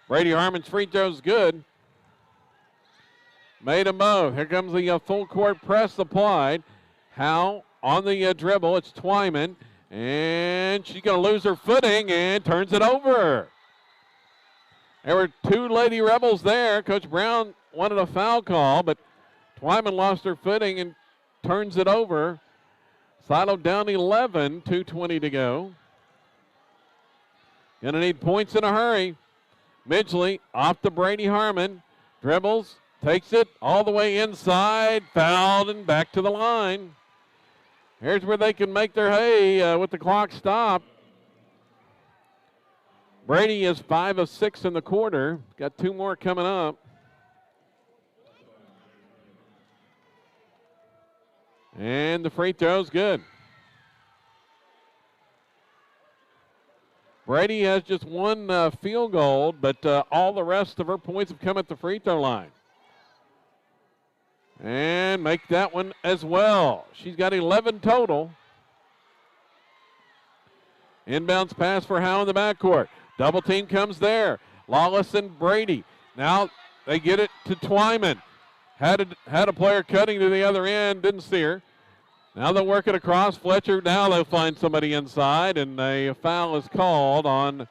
Brady Harmon's free throw's good. Made them both. Here comes the full court press applied. Howe on the dribble. It's Twyman. And she's going to lose her footing and turns it over. There were two Lady Rebels there. Coach Brown wanted a foul call, but Twyman lost her footing and turns it over. Silo down 11, 2:20 to go. Gonna need points in a hurry. Midgley off to Brady Harmon. Dribbles, takes it all the way inside, fouled and back to the line. Here's where they can make their hay with the clock stopped. Brady is 5 of 6 in the quarter. Got 2 more coming up. And the free throw's good. Brady has just one field goal, but all the rest of her points have come at the free throw line. And make that one as well. She's got 11 total. Inbounds pass for Howe in the backcourt. Double team comes there. Lawless and Brady. Now they get it to Twyman. Had a player cutting to the other end, didn't see her. Now they'll work it across. Fletcher, now they'll find somebody inside, and a foul is called on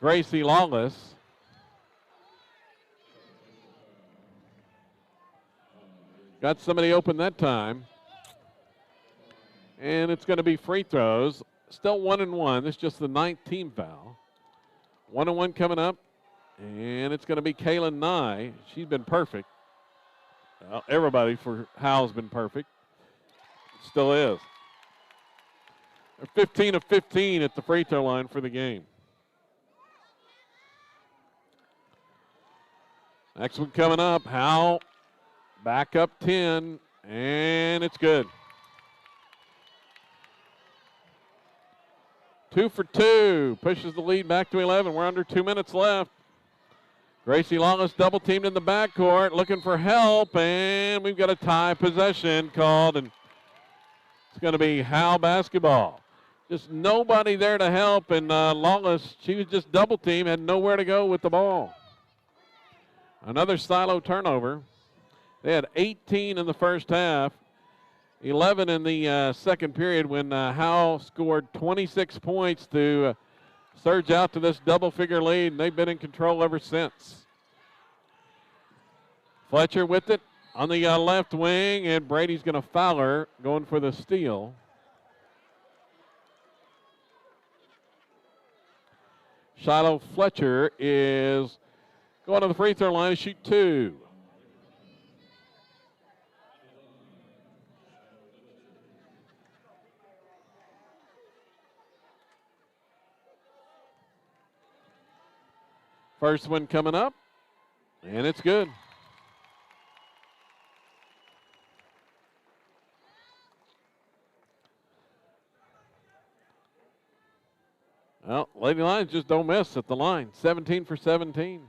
Gracie Lawless. Got somebody open that time. And it's going to be free throws. Still 1-1. This is just the 9th team foul. 1-1 coming up. And it's going to be Kaylin Nye. She's been perfect. Well, everybody for Howe's been perfect. Still is. They're 15 of 15 at the free throw line for the game. Next one coming up. Howe back up 10, and it's good. 2 for 2. Pushes the lead back to 11. We're under 2 minutes left. Gracie Lawless double teamed in the backcourt, looking for help, and we've got a tie possession called, and it's going to be Howe basketball. Just nobody there to help, and Lawless, she was just double teamed, had nowhere to go with the ball. Another Silo turnover. They had 18 in the first half, 11 in the second period when Howe scored 26 points to surge out to this double-figure lead, and they've been in control ever since. Fletcher with it on the left wing, and Brady's going to foul her, going for the steal. Shiloh Fletcher is going to the free throw line to shoot 2. First one coming up, and it's good. Well, Lady Lions just don't miss at the line. 17 for 17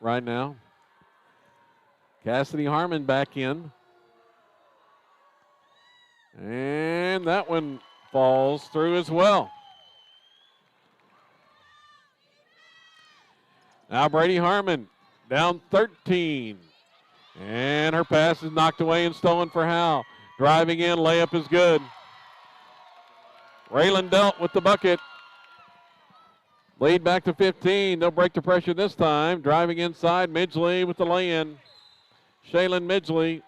right now. Cassidy Harmon back in. And that one falls through as well. Now Brady Harmon down 13. And her pass is knocked away and stolen for Howe. Driving in, layup is good. Raylan dealt with the bucket. Lead back to 15. They'll break the pressure this time. Driving inside, Midgley with the lay-in. Shaylin Midgley.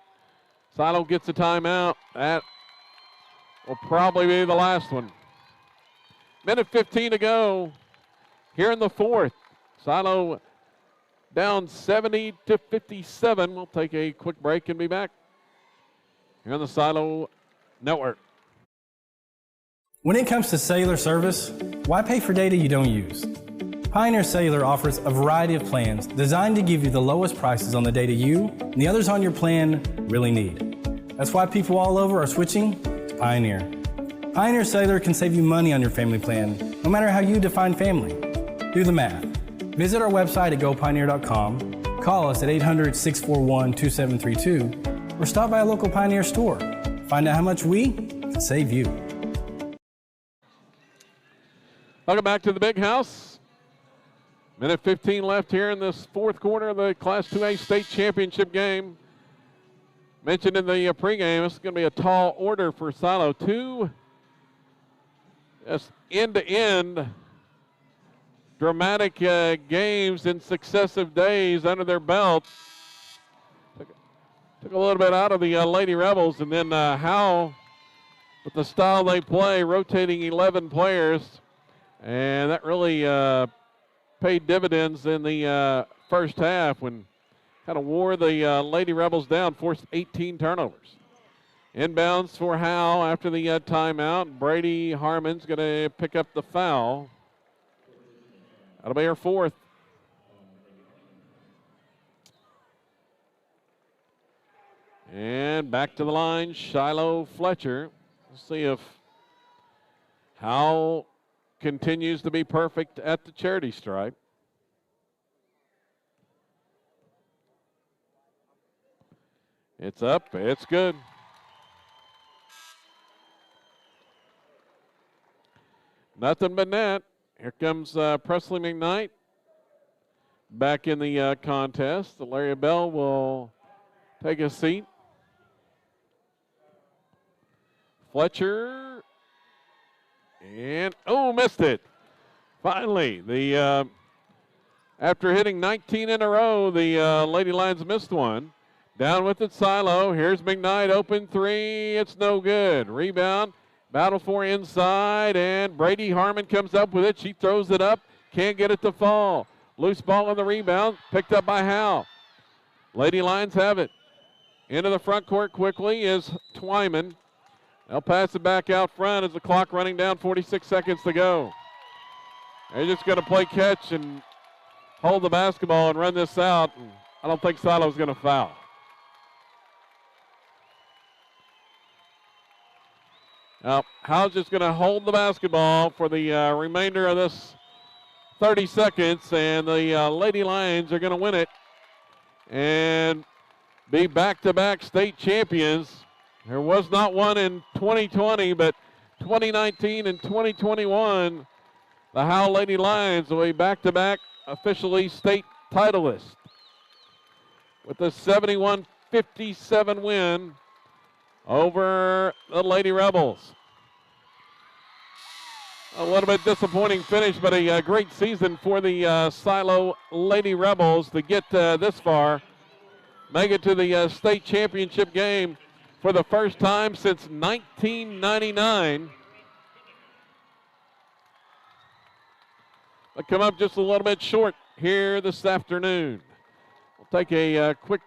Silo gets a timeout. That will probably be the last one. Minute 15 to go here in the fourth. Silo down 70 to 57. We'll take a quick break and be back here on the Silo Network. When it comes to cellular service, why pay for data you don't use? Pioneer Cellular offers a variety of plans designed to give you the lowest prices on the data you and the others on your plan really need. That's why people all over are switching to Pioneer. Pioneer Cellular can save you money on your family plan, no matter how you define family. Do the math. Visit our website at gopioneer.com, call us at 800-641-2732, or stop by a local Pioneer store. Find out how much we can save you. Welcome back to the Big House. Minute 15 left here in this fourth quarter of the Class 2A state championship game. Mentioned in the pregame, it's going to be a tall order for Silo. Two just end-to-end dramatic games in successive days under their belt. Took a little bit out of the Lady Rebels, and then Howe, with the style they play, rotating 11 players, and that really paid dividends in the first half when kind of wore the Lady Rebels down, forced 18 turnovers. Inbounds for Howe after the timeout. Brady Harmon's going to pick up the foul. That'll be her fourth. And back to the line, Shiloh Fletcher. We'll see if Howe continues to be perfect at the charity stripe. It's up, it's good. Nothing but net. Here comes Presley McKnight back in the contest. Larry Bell will take a seat. Fletcher, and missed it. Finally, the after hitting 19 in a row, the Lady Lions missed one. Down with it, Silo. Here's McKnight, open three. It's no good. Rebound, battle for inside, and Brady Harmon comes up with it. She throws it up, can't get it to fall. Loose ball on the rebound, picked up by Howe. Lady Lions have it. Into the front court quickly is Twyman. They'll pass it back out front as the clock running down, 46 seconds to go. They're just going to play catch and hold the basketball and run this out. And I don't think Silo's going to foul. Now, Howe's just going to hold the basketball for the remainder of this 30 seconds, and the Lady Lions are going to win it and be back-to-back state champions. There was not one in 2020, but 2019 and 2021, the Howe Lady Lions will be back-to-back officially state titleists with a 71-57 win over the Lady Rebels. A little bit disappointing finish, but a great season for the Silo Lady Rebels to get this far, make it to the state championship game for the first time since 1999. But come up just a little bit short here this afternoon. We'll take a quick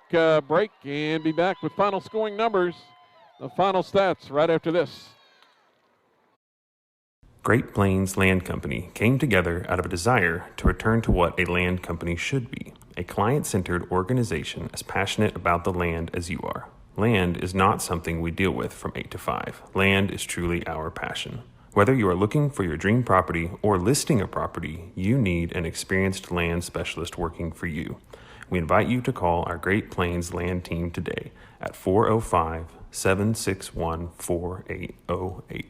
break and be back with final scoring numbers. The final stats right after this. Great Plains Land Company came together out of a desire to return to what a land company should be, a client-centered organization as passionate about the land as you are. Land is not something we deal with from 8 to 5. Land is truly our passion. Whether you are looking for your dream property or listing a property, you need an experienced land specialist working for you. We invite you to call our Great Plains Land team today at 405-761-4808.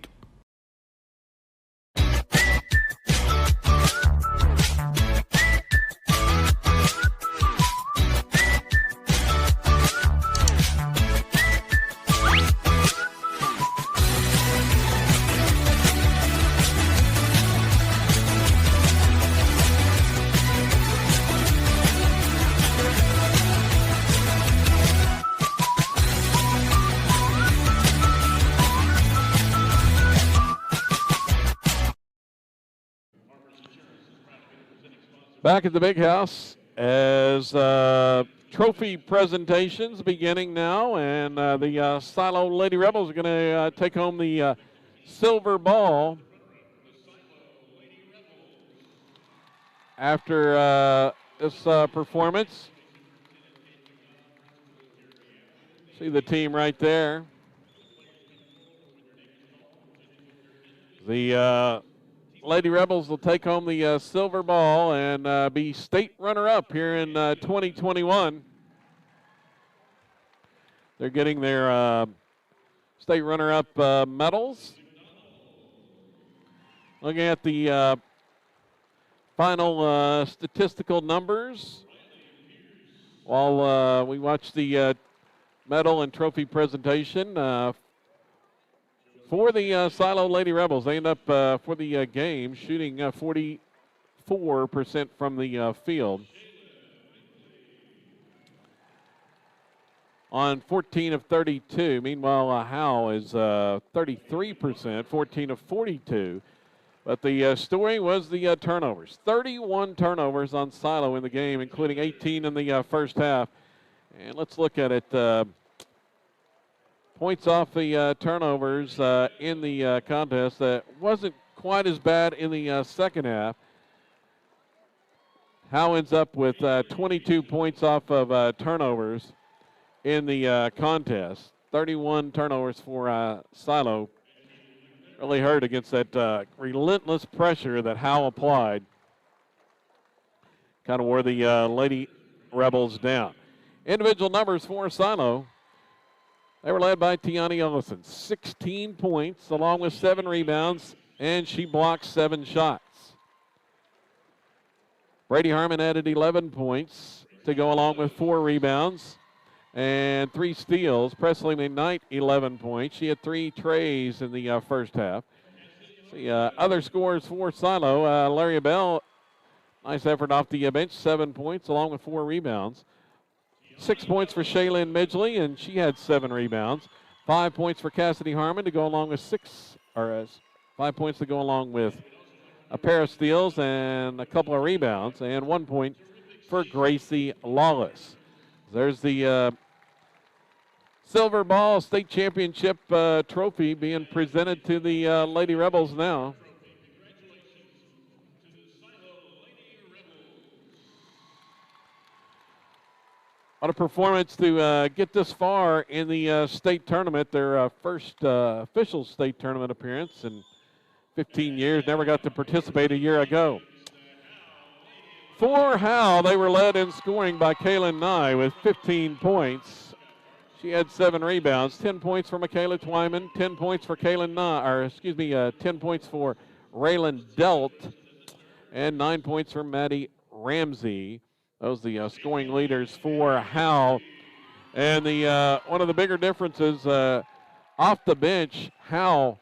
Back at the Big House as trophy presentations beginning now, and the Silo Lady Rebels are going to take home the silver ball after this performance. See the team right there. The Lady Rebels will take home the silver ball and be state runner-up here in 2021. They're getting their state runner-up medals. Looking at the final statistical numbers while we watch the medal and trophy presentation. For the Silo Lady Rebels, they end up for the game shooting 44% from the field. On 14 of 32. Meanwhile, Howe is 33%, 14 of 42. But the story was the turnovers. 31 turnovers on Silo in the game, including 18 in the first half. And let's look at it. Points off the turnovers in the contest. Wasn't quite as bad in the second half. Howe ends up with 22 points off of turnovers in the contest. 31 turnovers for Silo. Really hurt against that relentless pressure that Howe applied. Kind of wore the Lady Rebels down. Individual numbers for Silo. They were led by Tiani Ellison. 16 points along with 7 rebounds, and she blocked 7 shots. Brady Harmon added 11 points to go along with 4 rebounds and 3 steals. Presley McKnight, 11 points. She had 3 trays in the first half. The other scores for Silo, Larry Bell, nice effort off the bench, 7 points along with 4 rebounds. 6 points for Shaylin Midgley, and she had 7 rebounds. 5 points for Cassidy Harmon to go along with 5 points to go along with a pair of steals and a couple of rebounds, and 1 point for Gracie Lawless. There's the silver ball state championship trophy being presented to the Lady Rebels now. What a performance to get this far in the state tournament, their first official state tournament appearance in 15 years. Never got to participate a year ago. For Howe, they were led in scoring by Kaylin Nye with 15 points. She had 7 rebounds, 10 points for Michaela Twyman, 10 points for Kaylin Nye, 10 points for Raylan Delt, and 9 points for Maddie Ramsey. Those are the scoring leaders for Howe. And the one of the bigger differences off the bench, Howe,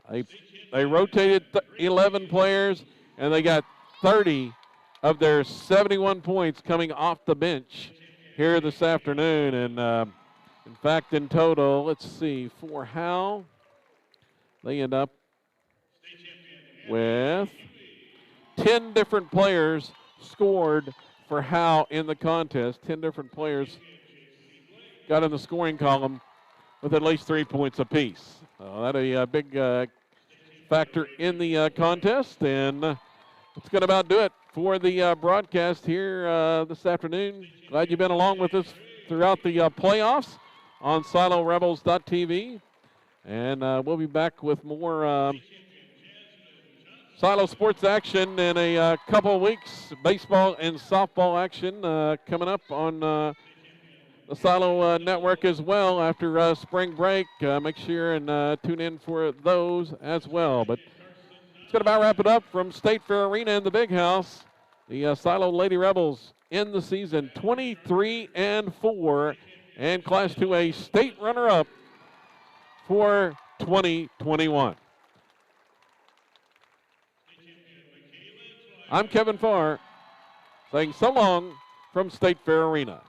they rotated 11 players, and they got 30 of their 71 points coming off the bench here this afternoon. And in fact, in total, let's see, for Howe, they end up with 10 different players scored for Howe in the contest. 10 different players got in the scoring column with at least 3 points apiece. That's a big factor in the contest, and that's going to about do it for the broadcast here this afternoon. Glad you've been along with us throughout the playoffs on SiloRebels.tv, and we'll be back with more Silo sports action in a couple of weeks. Baseball and softball action coming up on the Silo network as well after spring break. Make sure and tune in for those as well. But it's going to about wrap it up from State Fair Arena in the Big House. The Silo Lady Rebels in the season 23-4 and Class 2A state runner-up for 2021. I'm Kevin Farr saying so long from State Fair Arena.